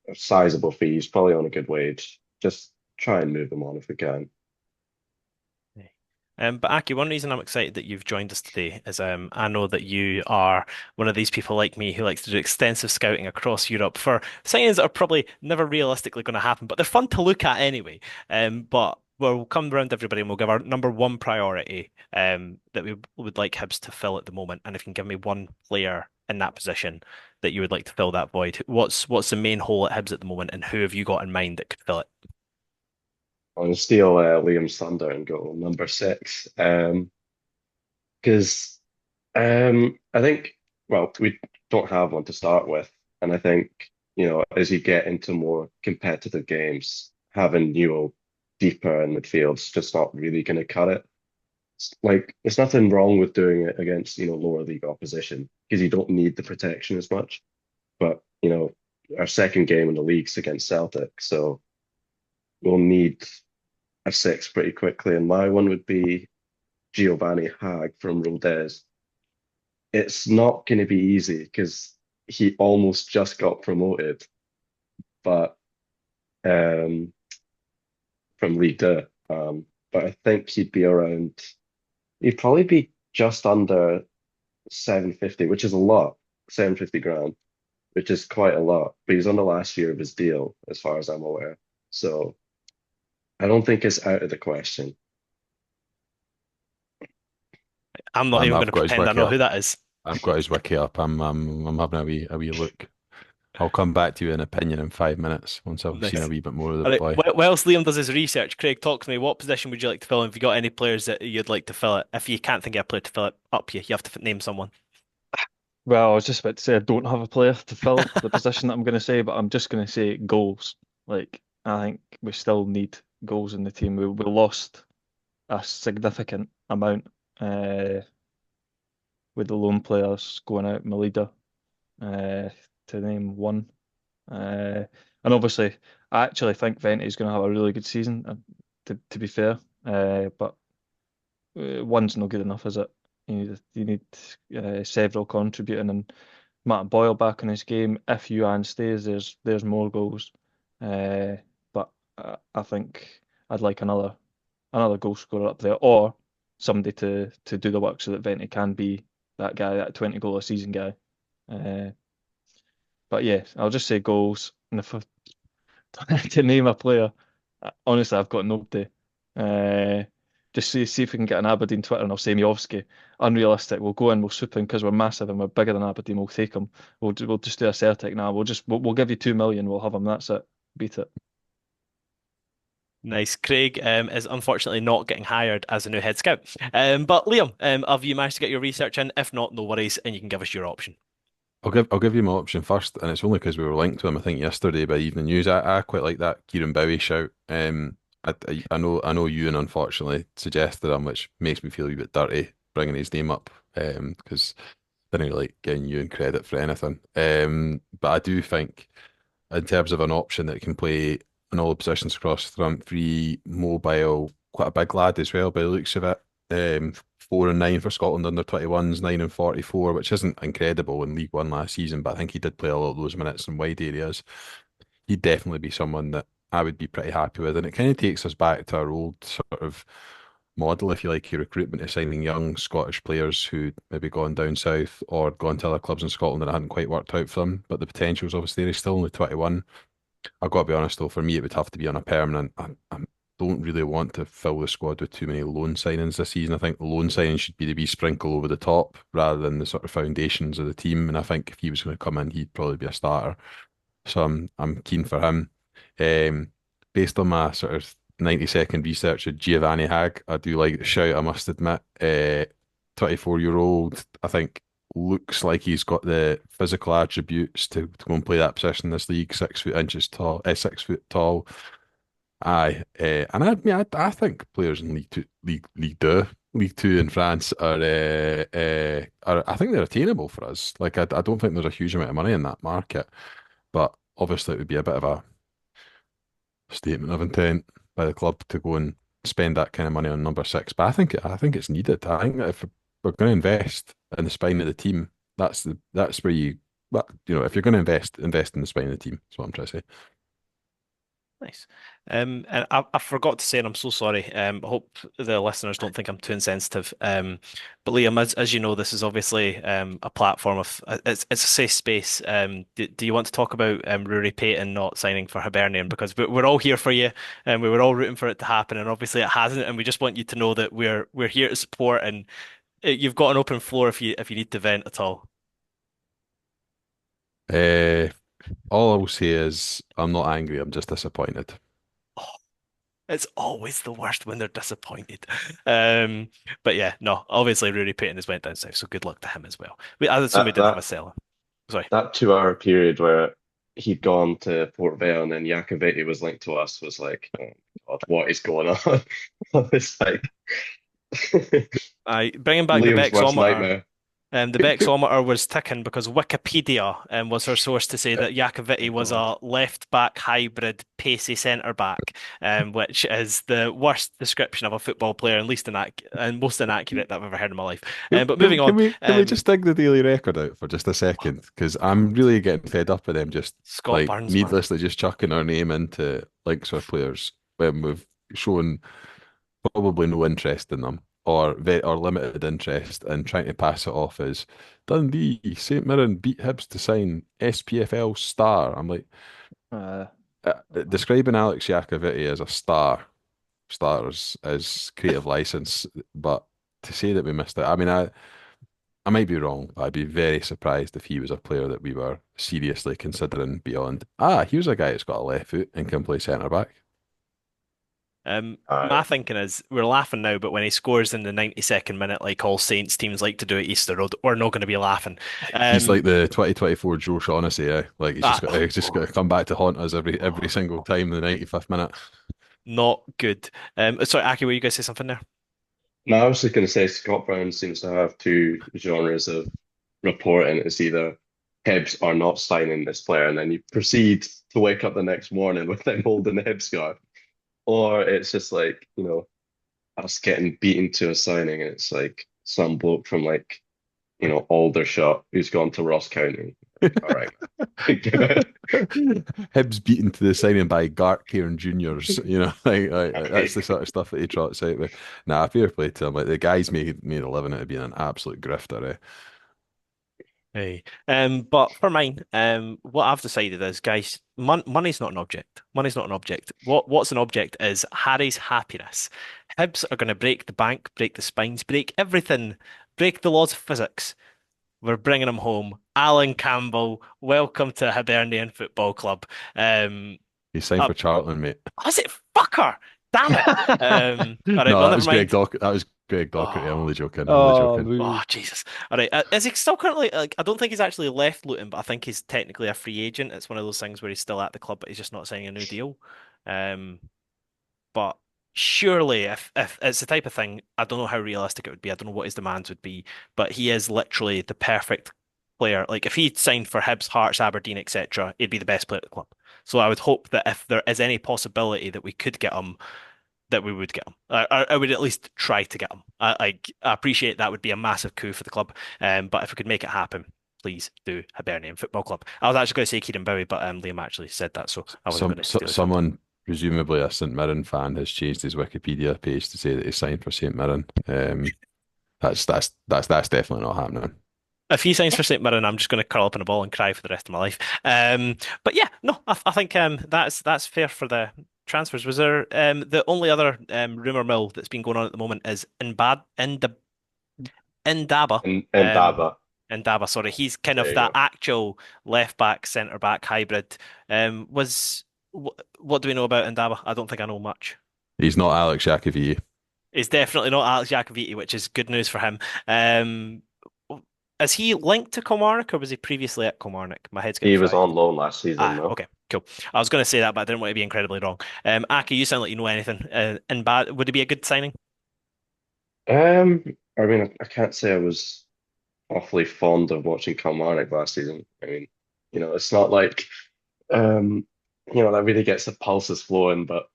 a sizable fee. He's probably on a good wage. Just try and move him on if we can. But Aki, one reason I'm excited that you've joined us today is I know that you are one of these people like me who likes to do extensive scouting across Europe for signings that are probably never realistically going to happen, but they're fun to look at anyway. But we'll come around to everybody and we'll give our number one priority that we would like Hibs to fill at the moment. And if you can give me one player in that position that you would like to fill that void, what's the main hole at Hibs at the moment, and who have you got in mind that could fill it? I'm gonna steal Liam's thunder and go number six. Because I think, well, we don't have one to start with. And I think, as you get into more competitive games, having Newell deeper in midfield's just not really going to cut it. Like, there's nothing wrong with doing it against, lower league opposition because you don't need the protection as much. But, our second game in the league's against Celtic, so we'll need a six pretty quickly. And my one would be Giovanni Hag from Rodez. It's not going to be easy because he almost just got promoted, but um, from League Two. But I think he'd probably be just under 750, which is a lot, 750 grand, which is quite a lot. But he's on the last year of his deal, as far as I'm aware. So I don't think it's out of the question. I'm not even going I've to got his pretend I wiki know who up. that is. I've got his wiki up. I'm having a wee look. I'll come back to you in opinion in 5 minutes once I've seen a Nice. wee bit more of the All right. boy. Whilst Liam does his research, Craig, talk to me. What position would you like to fill in? Have you got any players that you'd like to fill it? If you can't think of a player to fill it up, you have to name someone. Well, I was just about to say I don't have a player to fill the position that I'm going to say, but I'm just going to say goals. Like, I think we still need goals in the team. We lost a significant amount with the lone players going out, Malida, uh, to name one. Uh, and obviously, I actually think Vente is going to have a really good season, to be fair. But one's not good enough, is it? You need several contributing, and Matt Boyle back in his game. If Yuan stays, there's more goals. But I think I'd like another goal scorer up there, or somebody to do the work so that Vente can be that guy, that 20 goal a season guy. Uh, but yeah, I'll just say goals. And if I to name a player, honestly, I've got nobody. Uh, just see if we can get an Aberdeen Twitter and I'll say Miovski. Unrealistic. We'll go in, we'll swoop in because we're massive and we're bigger than Aberdeen. We'll take him. We'll just do a Celtic now. We'll give you 2 million. We'll have him. That's it. Beat it. Nice. Craig is unfortunately not getting hired as a new head scout. But Liam, have you managed to get your research in? If not, no worries, and you can give us your option. I'll give you my option first, and it's only because we were linked to him, I think, yesterday by Evening News. I quite like that Kieran Bowie shout. I know Ewan unfortunately suggested him, which makes me feel a wee bit dirty bringing his name up, because I didn't really like giving Ewan credit for anything. But I do think in terms of an option that can play in all the positions across the front three, mobile, quite a big lad as well by the looks of it. 4 and 9 for Scotland under 21s, 9 and 44, which isn't incredible in League One last season, but I think he did play a lot of those minutes in wide areas. He'd definitely be someone that I would be pretty happy with. And it kind of takes us back to our old sort of model, if you like, your recruitment is signing young Scottish players who maybe gone down south or gone to other clubs in Scotland and it hadn't quite worked out for them. But the potential is obviously there. He's still only 21. I've got to be honest though, for me it would have to be on a permanent. I don't really want to fill the squad with too many loan signings this season. I think the loan signings should be the wee sprinkle over the top rather than the sort of foundations of the team. And I think if he was going to come in, he'd probably be a starter. So I'm keen for him. Um, Based on my sort of 90-second research of Giovanni Hag, I do like the shout, I must admit. 24-year-old, I think, looks like he's got the physical attributes to go and play that position in this league. 6 foot inches tall, 6 foot tall. Aye, and I think players in League Two in France are I think they're attainable for us. Like I don't think there's a huge amount of money in that market, but obviously it would be a bit of a statement of intent by the club to go and spend that kind of money on number six. But I think it's needed. I think that if we're going to invest in the spine of the team, that's where well, if you're going to invest in the spine of the team. That's what I'm trying to say. Nice. And I forgot to say, and I'm so sorry. I hope the listeners don't think I'm too insensitive. But Liam, as you know, this is obviously a platform of it's a safe space. Do you want to talk about Rory Payton not signing for Hibernian? Because we're all here for you, and we were all rooting for it to happen, and obviously it hasn't. And we just want you to know that we're here to support, and you've got an open floor if you need to vent at all. Uh, all I will say is I'm not angry. I'm just disappointed. It's always the worst when they're disappointed. Um, but yeah, no, obviously Rory Payton has went down south, so good luck to him as well. I assume we That didn't have a that seller. Sorry. that 2 hour period where he'd gone to Port Vale and then Yakoviti was linked to us was like, oh God, what is going on? I was like, I bringing back the Liam's worst Bexometer. nightmare. The Bexometer was ticking because Wikipedia was her source to say that Yakoviti Oh was God. a left back hybrid pacey centre back, which is the worst description of a football player, and and most inaccurate that I've ever heard in my life. But moving on, Can we just dig the Daily Record out for just a second? Because I'm really getting fed up with them just Scott like Burns, man. needlessly just chucking our name into links with players when we've shown probably no interest in them or limited interest and trying to pass it off as Dundee, St Mirren beat Hibs to sign SPFL star. I'm like, Uh, describing Alex Yakoviti as a star, stars as creative license, but to say that we missed it, I mean, I might be wrong, but I'd be very surprised if he was a player that we were seriously considering beyond. Here's a guy that's got a left foot and can play centre back. My thinking is we're laughing now, but when he scores in the 92nd minute, like all Saints teams like to do at Easter Road, we're not going to be laughing. He's like the 2024 Joe Shaughnessy, eh? Like Ah, he's just got to come back to haunt us every single time in the 95th minute. not good. Sorry, Aki, were you guys say something there? No, I was just going to say Scott Brown seems to have two genres of reporting. It's either Hibs are not signing this player, and then you proceed to wake up the next morning with them holding the Hibs scarf, or it's just like, us getting beaten to a signing, and it's like some bloke from like, Aldershot who's gone to Ross County. All right. Hibs beaten to the signing by Gark Cairn Juniors, that's the sort of stuff that he trots out with. Nah, fair play to him. Like the guy's made a living out of being an absolute grifter, eh? Hey. But for mine, what I've decided is, guys, money's not an object. Money's not an object. What's an object is Harry's happiness. Hibs are going to break the bank, break the spines, break everything, break the laws of physics. We're bringing him home. Alan Campbell, welcome to Hibernian Football Club. He signed Uh, for Charlton, mate. was it fucker? Damn it. All right, No, well, that never was Greg mind. Doc. That was Greg Docherty. I'm Oh. only joking. I'm only oh, joking. boo. Oh, Jesus. All right. Is he still currently, like, I don't think he's actually left Luton, but I think he's technically a free agent. It's one of those things where he's still at the club, but he's just not signing a new deal. Um, but surely, if it's the type of thing, I don't know how realistic it would be. I don't know what his demands would be, but he is literally the perfect player. Like, if he signed for Hibs, Hearts, Aberdeen, etc., he'd be the best player at the club. So I would hope that if there is any possibility that we could get him, that we would get him. I would at least try to get him. I appreciate that would be a massive coup for the club. But if we could make it happen, please do Hibernian Football Club. I was actually going to say Kieran Bowie, but Liam actually said that, so I wasn't going to steal his thunder. Someone presumably a St Mirren fan has changed his Wikipedia page to say that he signed for St Mirren. That's definitely not happening. If he signs for St. Mirren, I'm just going to curl up in a ball and cry for the rest of my life. But yeah, no, I think that's fair for the transfers. Was there the only other rumor mill that's been going on at the moment is Indaba. And Um, Daba. Indaba, sorry, he's kind There of you that go. actual left back, centre back hybrid. What do we know about Indaba? I don't think I know much. He's not Alex Jakovic. He's definitely not Alex Jacoviti, which is good news for him. Um, is he linked to Kilmarnock or was he previously at Kilmarnock? My head's getting He was fried. on loan last season, Ah, though. okay, cool. I was going to say that, but I didn't want to be incredibly wrong. Aki, you sound like you know anything. In bad, would it be a good signing? Um, I mean, I can't say I was awfully fond of watching Kilmarnock last season. I mean, it's not like um, that really gets the pulses flowing, but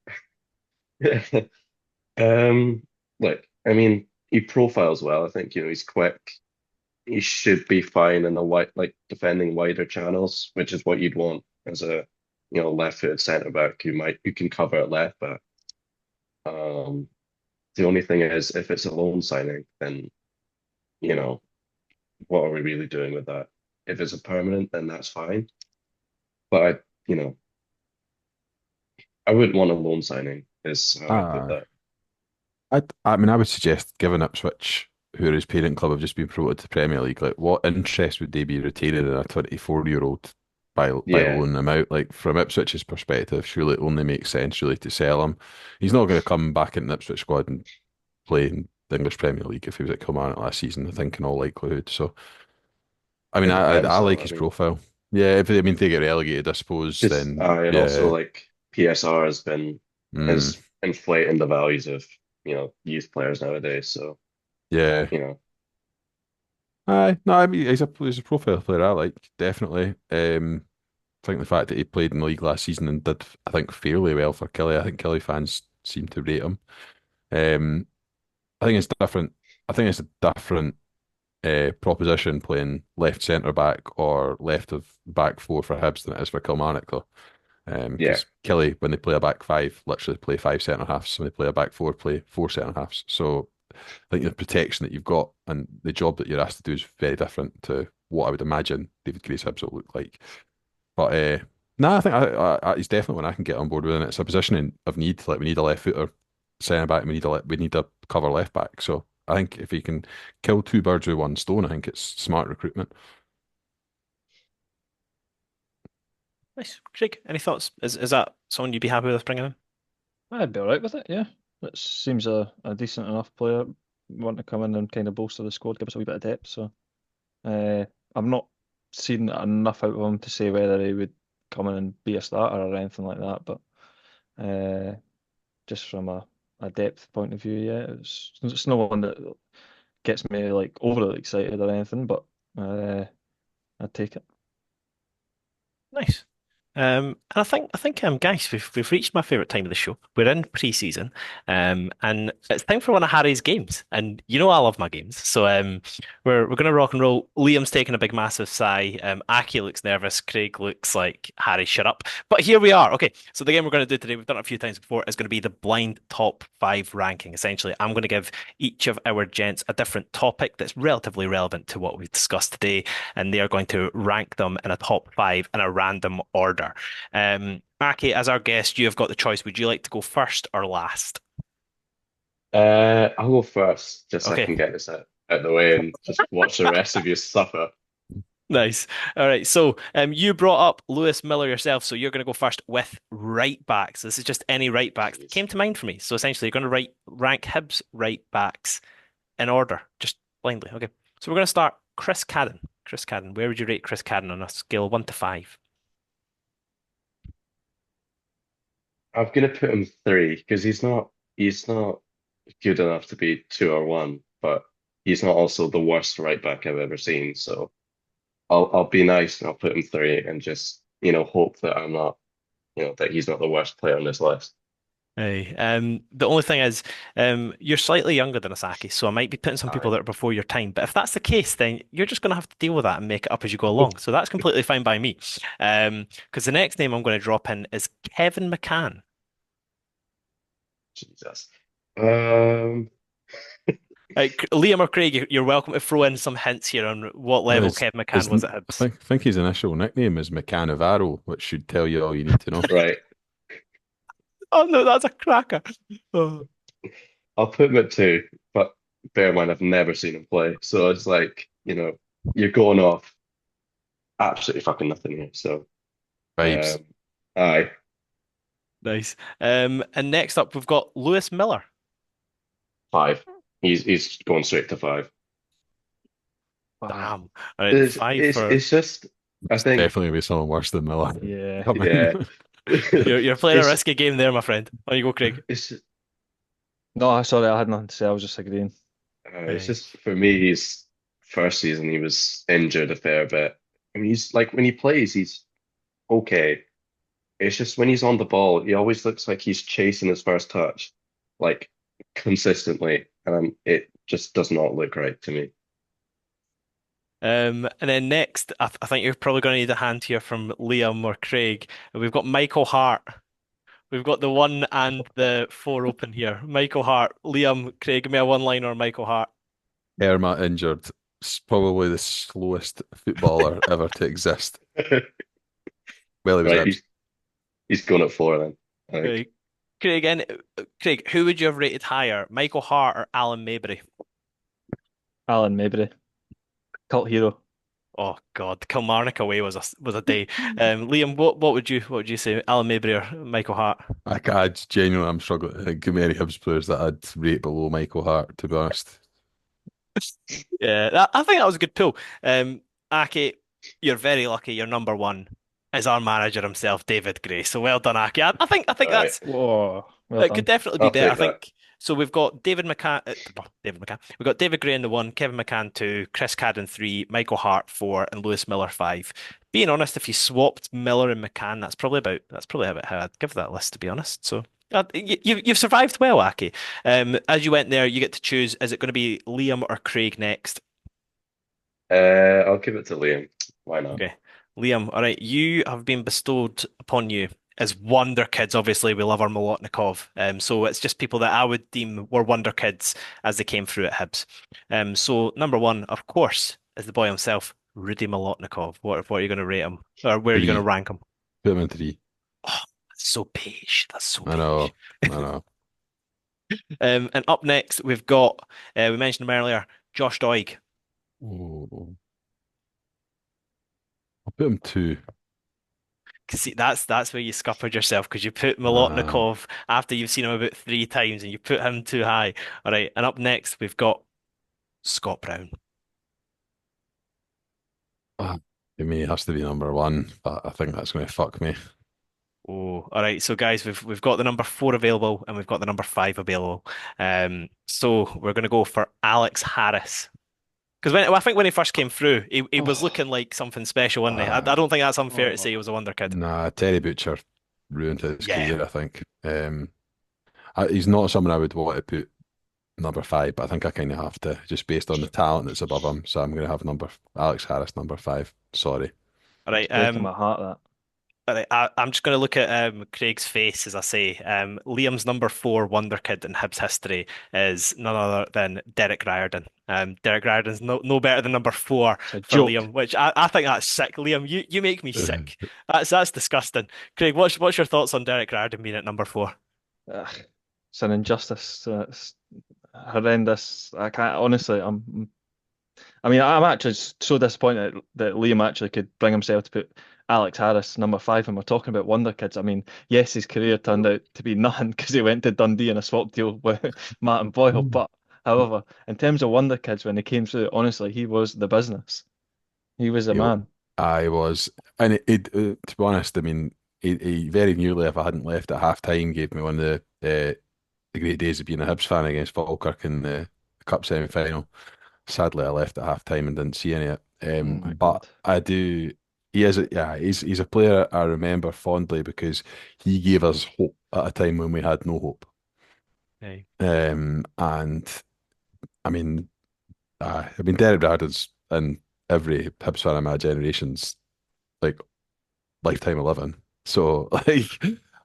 um, I mean, he profiles well. I think, he's quick. He should be fine in the defending wider channels, which is what you'd want as a, left-footed centre back who can cover at left back. Um, the only thing is, if it's a loan signing, then you know what are we really doing with that? If it's a permanent, then that's fine. But I wouldn't want a loan signing, is how I put Ah, that. I mean, I would suggest, given Ipswich, who are his parent club, have just been promoted to Premier League, like what interest would they be retaining in a 24-year-old by Yeah, loaning him out? Like from Ipswich's perspective, surely it only makes sense really to sell him. He's not going to come back in the Ipswich squad and play in the English Premier League if he was at Kilmarnock last season, I think in all likelihood. So I mean, it I depends like though. I his mean, profile. Yeah, if they get relegated, I suppose, because then and also yeah. like PSR Mm, is inflating the values of youth players nowadays. So yeah. you know, Aye, no, I mean he's a profile player I like, definitely. I think the fact that he played in the league last season and did, I think, fairly well for Kelly. I think Kelly fans seem to rate him. Um, I think it's different. I think it's a different proposition playing left centre back or left of back four for Hibs than it is for Kilmarnock, though. yeah, Because Kelly, when they play a back five, literally play five centre halves. When they play a back four, play four centre halves. So I think the protection that you've got and the job that you're asked to do is very different to what I would imagine David Gray's Hibs will look like. But no, I think he's definitely one I can get on board with, and it's a of need. Like we need a left footer centre back, we need a cover left back. So I think if he can kill two birds with one stone, I think it's smart recruitment. Nice. Craig, any thoughts? Is that someone you'd be happy with bringing in? I'd be all right with it, yeah. It seems a decent enough player wanting to come in and kind of bolster the squad, give us a wee bit of depth. So I've not seen enough out of him to say whether he would come in and be a starter or anything like that. But uh, just from a depth point of view, yeah, it's no one that gets me like overly excited or anything, but I'd take it. Nice. And I think, guys, we've reached my favorite time of the show. We're in pre-season, and it's time for one of Harry's games. And you know I love my games, so we're gonna rock and roll. Liam's taking a big massive sigh. Aki looks nervous. Craig looks like Harry, shut up. But here we are. Okay, so the game we're gonna do today, we've done it a few times before, is gonna be the blind top five ranking. Essentially, I'm gonna give each of our gents a different topic that's relatively relevant to what we've discussed today, and they are going to rank them in a top five in a random order. Aki, as our guest, you have got the choice. Would you like to go first or last? I'll go first, just so I Okay, can get this out the way and just watch the rest of you suffer. nice. All right. So, you brought up Lewis Miller yourself, so you're going to go first with right backs. This is just any right backs that Jeez. came to mind for me. So essentially, you're going to rank Hibs right backs in order, just blindly. Okay. So we're going to start Chris Cadden. Chris Cadden, where would you rate Chris Cadden on a scale of 1 to 5? I'm gonna put him three because he's not good enough to be two or one, but he's not also the worst right back I've ever seen. So I'll be nice and I'll put him three and just hope that I'm not that he's not the worst player on this list. Hey, the only thing is, you're slightly younger than Asaki, so I might be putting some people Aye. that are before your time. But if that's the case, then you're just going to have to deal with that and make it up as you go along. So that's completely fine by me. Because the next name I'm going to drop in is Kevin McCann. Jesus. Um, Liam or Craig, you're welcome to throw in some hints here on what level His, Kevin McCann his, was at I Hibs. think his initial nickname is McCannavaro, which should tell you all you need to know. right. Oh no, that's a cracker. Oh. I'll put him at two, but bear in mind I've never seen him play. So it's like, you're going off absolutely fucking nothing here. So Vibes. um aye, Nice. And next up, we've got Lewis Miller. five. He's going straight to five. Wow. Damn. All right, It's five it's for it's just I It's think definitely be someone worse than Miller Yeah. yeah. coming. you're playing a It's risky game there, my friend. On you go, Craig. it's No, sorry, I had nothing to say. I was just agreeing. it's Right. just for me, his first season he was injured a fair bit. I mean, he's like when he plays, he's okay. It's just when he's on the ball, he always looks like he's chasing his first touch, like consistently, and it just does not look right to me. And then next, I think you're probably going to need a hand here from Liam or Craig. We've got Michael Hart. We've got the one and the four open here. Michael Hart, Liam, Craig, give me a one-liner on Michael Hart. Irma injured. Probably the slowest footballer ever to exist. Well, he was Right, Hibs. he's going at four then. I think. Craig, Craig, again, Craig, who would you have rated higher, Michael Hart or Alan Mabry? Alan Maybury, cult hero. Oh God, Kilmarnock away was a day. Liam, what would you say, Alan Mabry or Michael Hart? I genuinely, I'm struggling to think of many Hibs players that I'd rate below Michael Hart, to be honest. Yeah, I think that was a good pull. Aki, you're very lucky. Your number one is our manager himself, David Gray. So well done, Aki. I think All right, that's Whoa, well it could done. definitely be I'll there. I take that. think so. We've got David McCann, well, David McCann. We've got David Gray in the one, Kevin McCann two, Chris Cadden three, Michael Hart four, and Lewis Miller five. Being honest, if you swapped Miller and McCann, that's probably about how I'd give that list, to be honest. So. You've survived well, Aki. As you went there, you get to choose. Is it going to be Liam or Craig next? I'll give it to Liam. Why not? Okay. Liam, all right, you have been bestowed upon you as wonder kids. Obviously, we love our Molotnikov. So it's just people that I would deem were wonder kids as they came through at Hibs. So number one, of course, is the boy himself, Rudy Molotnikov. What are you going to rate him? Or where are you going to Three. rank him? Put him in three. Oh, that's so beige. That's so I beige. know. I know. And up next, we've got, we mentioned him earlier, Josh Doig. Oh, I'll put him two. See, that's where you scuppered yourself because you put Uh, Molotnikov after you've seen him about three times and you put him too high. All right, and up next we've got Scott Brown. for me, it has to be number one, but I think that's going to fuck me. Oh, all right. So guys, we've got the number four available and we've got the number five available. So we're gonna go for Alex Harris. Because I think when he first came through, he was Oh, looking like something special, wasn't he? I Uh, don't think that's unfair to say oh. he was a wonder kid. nah, Terry Butcher ruined his Yeah. career, I think. He's not someone I would want to put number five, but I think I kind of have to, just based on the talent that's above him. So I'm going to have Alex Harris number five. Sorry. All right. Breaking my heart, that. All right, I'm just going to look at Craig's face as I say. Liam's number four wonder kid in Hibs history is none other than Derek Riordan. Derek Riordan's no better than number four It's a for joke. Liam, which I think that's sick. Liam, you make me sick. That's disgusting. Craig, what's your thoughts on Derek Riordan being at number four? Ugh, it's an injustice. It's horrendous. I can't, honestly, I mean, I'm actually so disappointed that Liam actually could bring himself to put Alex Harris number five, and we're talking about wonder kids. I mean, yes, his career turned out to be nothing because he went to Dundee in a swap deal with Martin Boyle. But however, in terms of wonder kids, when he came through, honestly, he was the business. He was the You know, man. I was, and to be honest, I mean, he very nearly, if I hadn't left at half time, gave me one of the great days of being a Hibs fan against Falkirk in the cup semi final. Sadly, I left at half time and didn't see any of it. Oh my But God. I do. Yeah, he's a player I remember fondly because he gave us hope at a time when we had no hope. Hey. And I mean, Derek Braddon's and every Hibs fan in my generation's like lifetime 11. So like,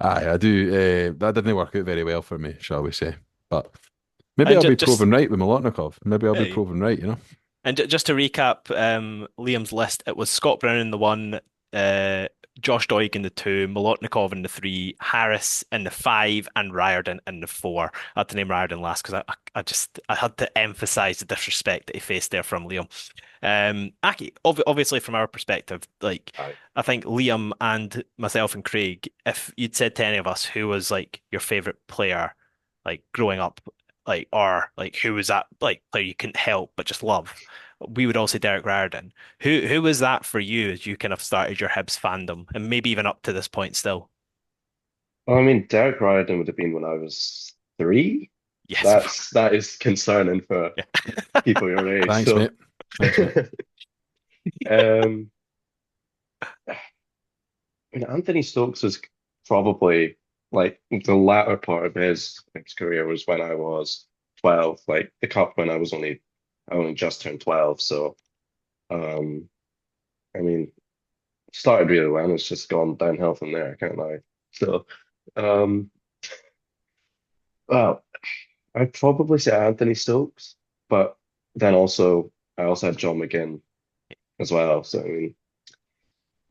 Aye, I do. That didn't work out very well for me, shall we say? But maybe And I'll be just proven right with Molotnikov. Maybe I'll be proven right, you know? just to recap, Liam's list, it was Scott Brown in the one, uh, Josh Doig in the two, Molotnikov in the three, Harris in the five, and Riordan in the four. I had to name Riordan last because I had to emphasize the disrespect that he faced there from Liam. Aki, obviously from our perspective, like Aye. I think Liam and myself and Craig, if you'd said to any of us who was like your favorite player, like growing up, like or like who was that like player you couldn't help but just love, we would all say Derek Riordan. Who was that for you as you kind of started your Hibs fandom and maybe even up to this point still? Well, I mean, Derek Riordan would have been when I was 3. Yes. That is concerning for Yeah. people your age. Thanks, So, mate. Thanks, mate. um, I mean, Anthony Stokes was probably like the latter part of his career was when I was 12, like the cup when I only just turned 12. So, um, I mean, started really well and it's just gone downhill from there. I can't lie. So, um, well, I'd probably say Anthony Stokes, but then I also had John McGinn as well. So I mean,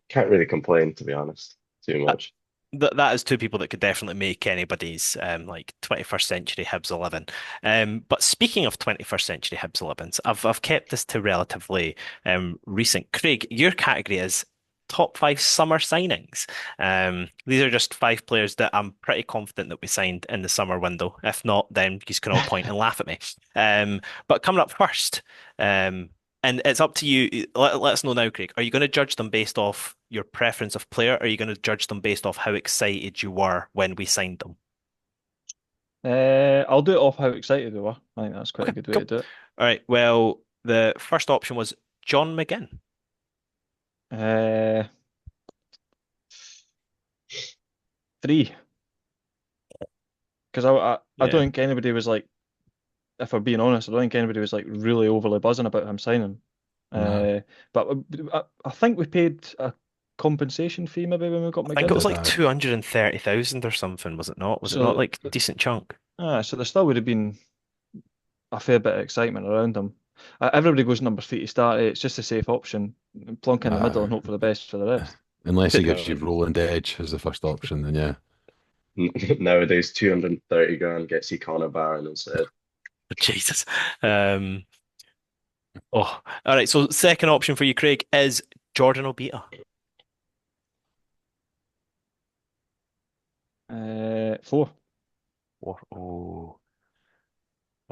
can't really complain to be honest too much. That is two people that could definitely make anybody's like 21st century Hibs 11. But speaking of 21st century Hibs 11s, I've kept this to relatively recent. Craig, your category is top five summer signings. These are just five players that I'm pretty confident that we signed in the summer window. If not, then you can all point and laugh at me. But coming up first, and it's up to you. Let us know now, Craig. Are you going to judge them based off your preference of player, or are you going to judge them based off how excited you were when we signed them? I'll do it off how excited we were. I think that's quite a Okay, good way cool. to do it. All right. Well, the first option was John McGinn. Uh, 3, because I don't Yeah. think anybody was like, if I'm being honest, I don't think anybody was like really overly buzzing about him signing. No, But I think we paid a compensation fee maybe when we got I think it we McGinn. was did like that. 230,000 or something, was it not? Was it not So, like decent chunk? so there still would have been a fair bit of excitement around him. Everybody goes number 3 to start. It's just a safe option. Plonk in the middle Uh, and hope for the best for the rest. Unless he gives you Um, Roland Edge as the first option, then yeah. Nowadays, 230 grand gets you Connor Barron instead. Jesus. Oh, all right. So second option for you, Craig, is Jordan Obita. 4. Oh,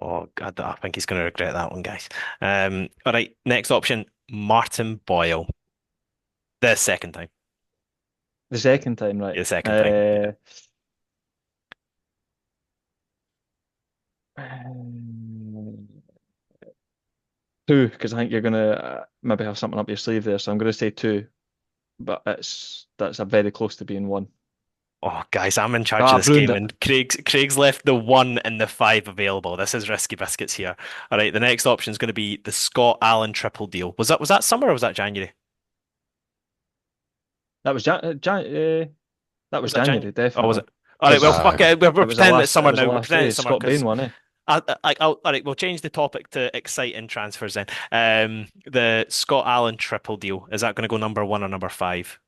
oh, God, I think he's going to regret that one, guys. All right. Next option, Martin Boyle. The second time. The second time, right? Yeah, the second time. Yeah. 2, because I think you're gonna maybe have something up your sleeve there. So I'm gonna say 2, but that's a very close to being 1. Oh, guys, I'm in charge of Ah, this I've ruined game, it. and Craig's left the one and the five available. This is risky biscuits here. All right, the next option is going to be the Scott Allen triple deal. Was that summer or was that January? That was that was Was that January? January, Oh, was definitely. it? All right, well, Because fuck Uh, it. We're it was the pretending it's last. It summer was the now. We're last pretending day. it's summer Scott Bain because won it. all right, we'll change the topic to exciting transfers then. The Scott Allen triple deal. Is that going to go number one or number five?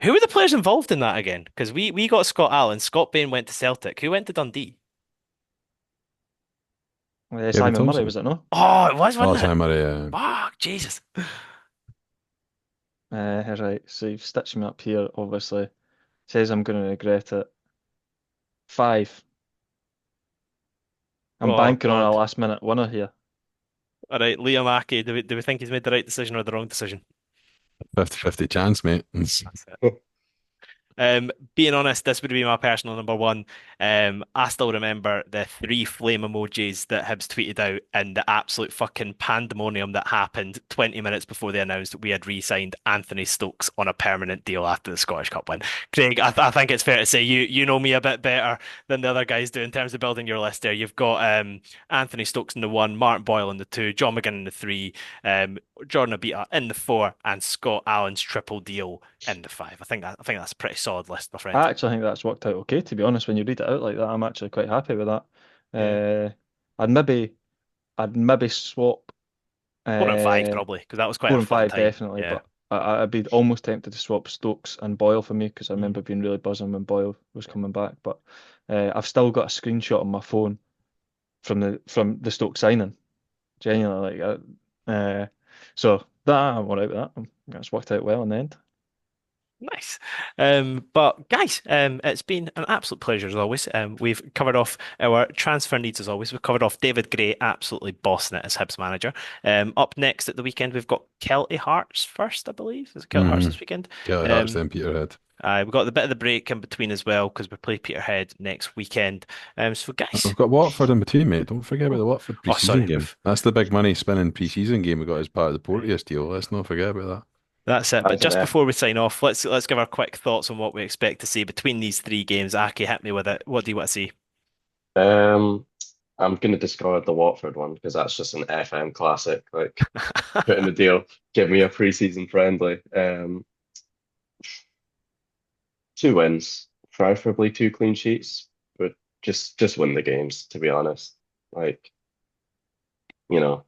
Who were the players involved in that again? Because we got Scott Allen. Scott Bain went to Celtic. Who went to Dundee? Kevin Simon Murray, Thompson. was it no? Oh, it was, Oh, wasn't it? Sam Murray. Fuck, Jesus. Right. So you've stitched me up here. Obviously, says I'm going to regret it. 5. I'm Oh banking on a God. last minute winner here. All right, Liam Aki, do we think he's made the right decision or the wrong decision? 50-50 chance, mate. That's it. Being honest, this would be my personal number one. I still remember the three flame emojis that Hibs tweeted out and the absolute fucking pandemonium that happened 20 minutes before they announced that we had re-signed Anthony Stokes on a permanent deal after the Scottish Cup win. Craig, I think it's fair to say you know me a bit better than the other guys do in terms of building your list there. You've got Anthony Stokes in the one, Martin Boyle in the two, John McGinn in the three, Jordan Abita in the 4 and Scott Allen's triple deal in the 5. I think that's a pretty solid list, my friend. I actually think that's worked out okay, to be honest. When you read it out like that, I'm actually quite happy with that. Yeah. I'd maybe I'd maybe swap 4 and 5 uh, probably because that was quite four a and fun five time. definitely, Yeah. but I'd be almost tempted to swap Stokes and Boyle for me because I Mm. remember being really buzzing when Boyle was coming back. But I've still got a screenshot on my phone from the Stokes signing. Genuinely, so that I'm all right with that. That's worked out well in the end. Nice. But guys, it's been an absolute pleasure as always. We've covered off our transfer needs as always. We've covered off David Gray absolutely bossing it as Hibs manager. Up next at the weekend, we've got Kelty Hearts first, I believe. Is it Kelty Hearts Mm-hmm. this weekend? Kelly Hart's then Peterhead. We've got the bit of the break in between as well because we play Peterhead next weekend. So guys, We've got Watford in between, mate. Don't forget about oh, the Watford oh pre-season sorry, game. That's the big money spinning pre-season game we got as part of the Porteous deal. Let's not forget about that's it. But As an just F, before we sign off, let's give our quick thoughts on what we expect to see between these three games. Aki, hit me with it. What do you want to see? um, I'm gonna discard the Watford one because that's just an FM classic. Like put in the deal, give me a preseason friendly. Two wins, preferably two clean sheets, but just win the games, to be honest. Like, you know,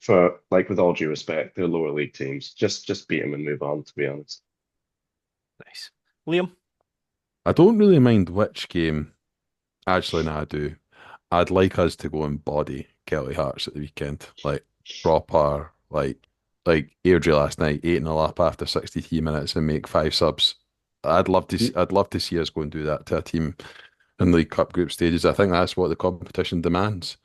for like with all due respect, they're lower league teams. Just beat them and move on, to be honest. Nice. Liam? I don't really mind which game. Actually, no, I do. I'd like us to go and body Kelly Hearts at the weekend. Like proper, like Airdrie last night, 8-0 up after 63 minutes and make five subs. I'd love to see us go and do that to a team in League Cup group stages. I think that's what the competition demands.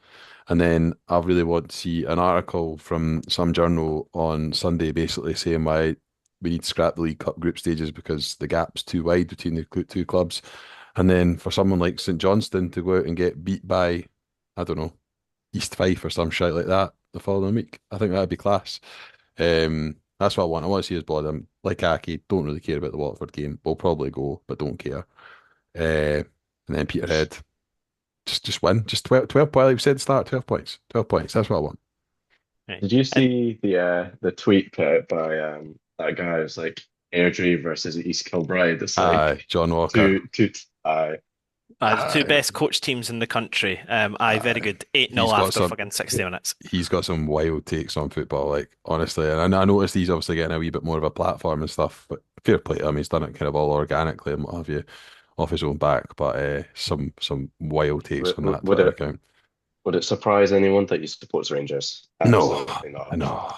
And then I really want to see an article from some journal on Sunday basically saying why we need to scrap the League Cup group stages because the gap's too wide between the two clubs. And then for someone like St Johnstone to go out and get beat by, I don't know, East Fife or some shit like that the following week, I think that'd be class. That's what I want. I want to see us blood. I'm like Aki, don't really care about the Watford game. We'll probably go, but don't care. And then Peterhead, just win. Just 12 points. Like we said at the start, 12 points. 12 points. That's what I want. Right. Did you And see the tweet put out by that guy who's like Airdrie versus East Kilbride? It's like John Walker. two the two Aye. best coach teams in the country. Very Aye. good. 8-0 He's got after some fucking 60 minutes. he's got some wild takes on football, like honestly. And I noticed he's obviously getting a wee bit more of a platform and stuff, but fair play to him. He's done it kind of all organically and what have you, off his own back. But some wild takes would on that would Twitter it account. would it surprise anyone that he supports Rangers? No, Absolutely not. no,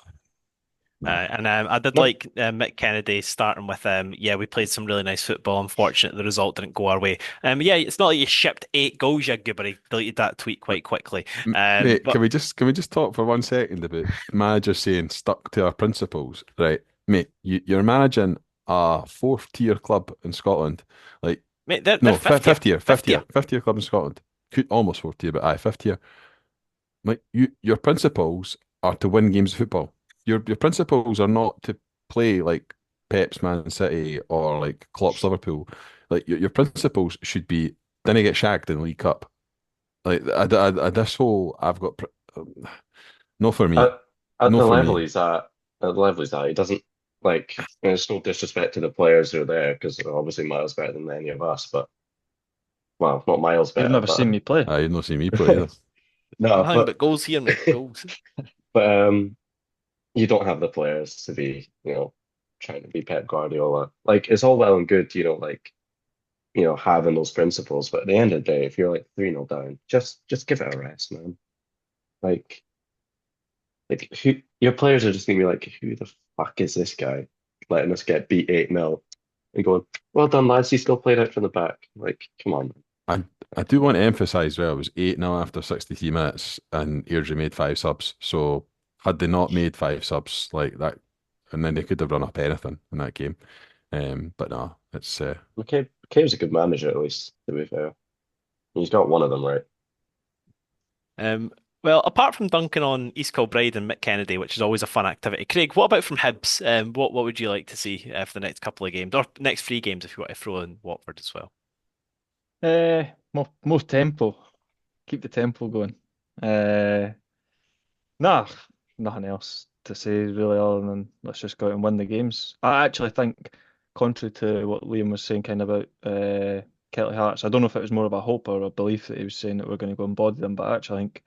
no. And I did No, like Mick Kennedy starting with yeah, we played some really nice football. Unfortunately, the result didn't go our way. Yeah, it's not like you shipped 8 goals, you goober. He deleted that tweet quite quickly. Mate, But can we just talk for 1 second about the manager saying stuck to our principles, right? Mate, you're managing a fourth tier club in Scotland. Like, mate, they're no, fifth tier, fifth fifth tier, tier. fifth tier club in Scotland. Almost fourth tier, but aye, fifth tier. Like your principles are to win games of football. Your principles are not to play like Pep's Man City or like Klopp's Liverpool. Like your principles should be didn't get shagged in the League Cup. Like this whole I've got not for me, at, at not the for level me. he's at the level he's at, he doesn't like. There's no disrespect to the players who are there because they're obviously miles better than any of us, but well, not miles You've better, never seen but me play. You've not seen me play either. no, Nothing but goals here, mate. Goals. but you don't have the players to be, trying to be Pep Guardiola. Like it's all well and good, like having those principles, but at the end of the day, if you're like 3-0 down, just give it a rest, man. Like your players are just gonna be like, who the fuck is this guy letting us get beat 8-0 and going, well done, lads, he still played out from the back. Like, come on, I I do want to emphasise well, it was 8-0 after 63 minutes and Airdrie made five subs. So had they not made five subs like that, and then they could have run up anything in that game. But no, it's McCabe's a good manager at least, to be fair. He's got one of them right. Um, well, apart from dunking on East Kilbride and Mick Kennedy, which is always a fun activity, Craig, what about from Hibs? What would you like to see for the next couple of games, or next 3 games if you want to throw in Watford as well? More tempo. Keep the tempo going. Nah, nothing else. to say really other than let's just go out and win the games. I actually think, contrary to what Liam was saying kind of about Kelly Hearts, I don't know if it was more of a hope or a belief that he was saying that we're going to go and body them, but I actually think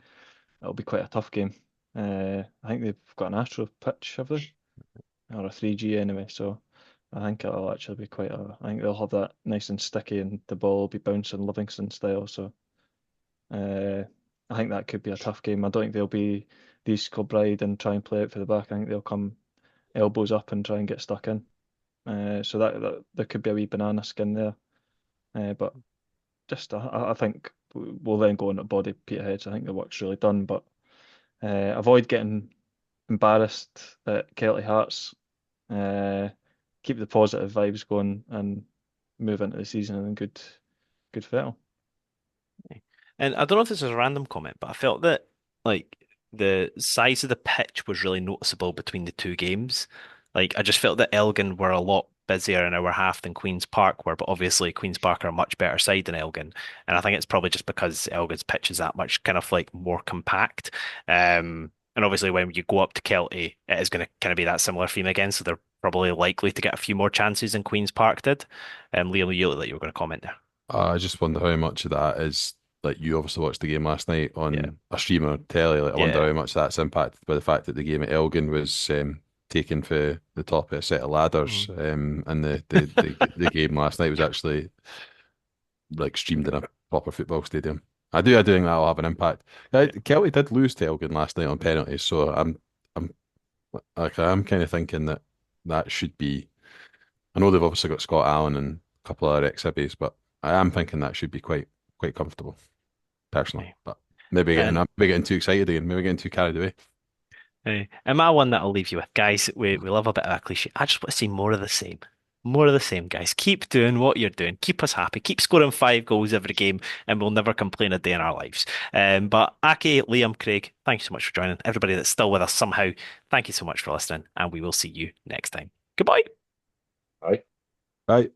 it'll be quite a tough game. I think they've got an Astro pitch, have they? Or a 3G anyway, so I think it'll actually be quite a. I think they'll have that nice and sticky, and the ball will be bouncing Livingston style. So uh, I think that could be a tough game. I don't think they'll be the East Kilbride and try and play out for the back. I think they'll come elbows up and try and get stuck in. So that there could be a wee banana skin there. But just I think we'll then go into body Peterheads. I think the work's really done, but avoid getting embarrassed at Kelty Hearts. Keep the positive vibes going and move into the season in good fettle. And I don't know if this is a random comment, but I felt that like the size of the pitch was really noticeable between the two games. Like I just felt that Elgin were a lot busier in our half than Queen's Park were, but obviously Queen's Park are a much better side than Elgin. And I think it's probably just because Elgin's pitch is that much kind of like more compact. And obviously when you go up to Kelty, it is going to kind of be that similar theme again. So they're probably likely to get a few more chances than Queen's Park did. Liam, you looked like you were going to comment there. I just wonder how much of that is like you obviously watched the game last night Yeah. on a stream or telly. Like I wonder Yeah. how much that's impacted by the fact that the game at Elgin was taken for the top of a set of ladders, and the game last night was actually like streamed in a proper football stadium. I do think that'll have an impact. Kelty did lose to Elgin last night on penalties, so I'm I'm kind of thinking that that should be. I know they've obviously got Scott Allen and a couple of other ex-Hibbies, but I am thinking that should be quite comfortable, personally. Okay. But maybe And getting too excited again, maybe getting too carried away. And my one that I'll leave you with, guys, we love a bit of a cliche. I just want to see more of the same. More of the same, guys. Keep doing what you're doing. Keep us happy. Keep scoring 5 goals every game, and we'll never complain a day in our lives. But Aki, Liam, Craig, thank you so much for joining. Everybody that's still with us somehow, thank you so much for listening, and we will see you next time. Goodbye. Right. Right.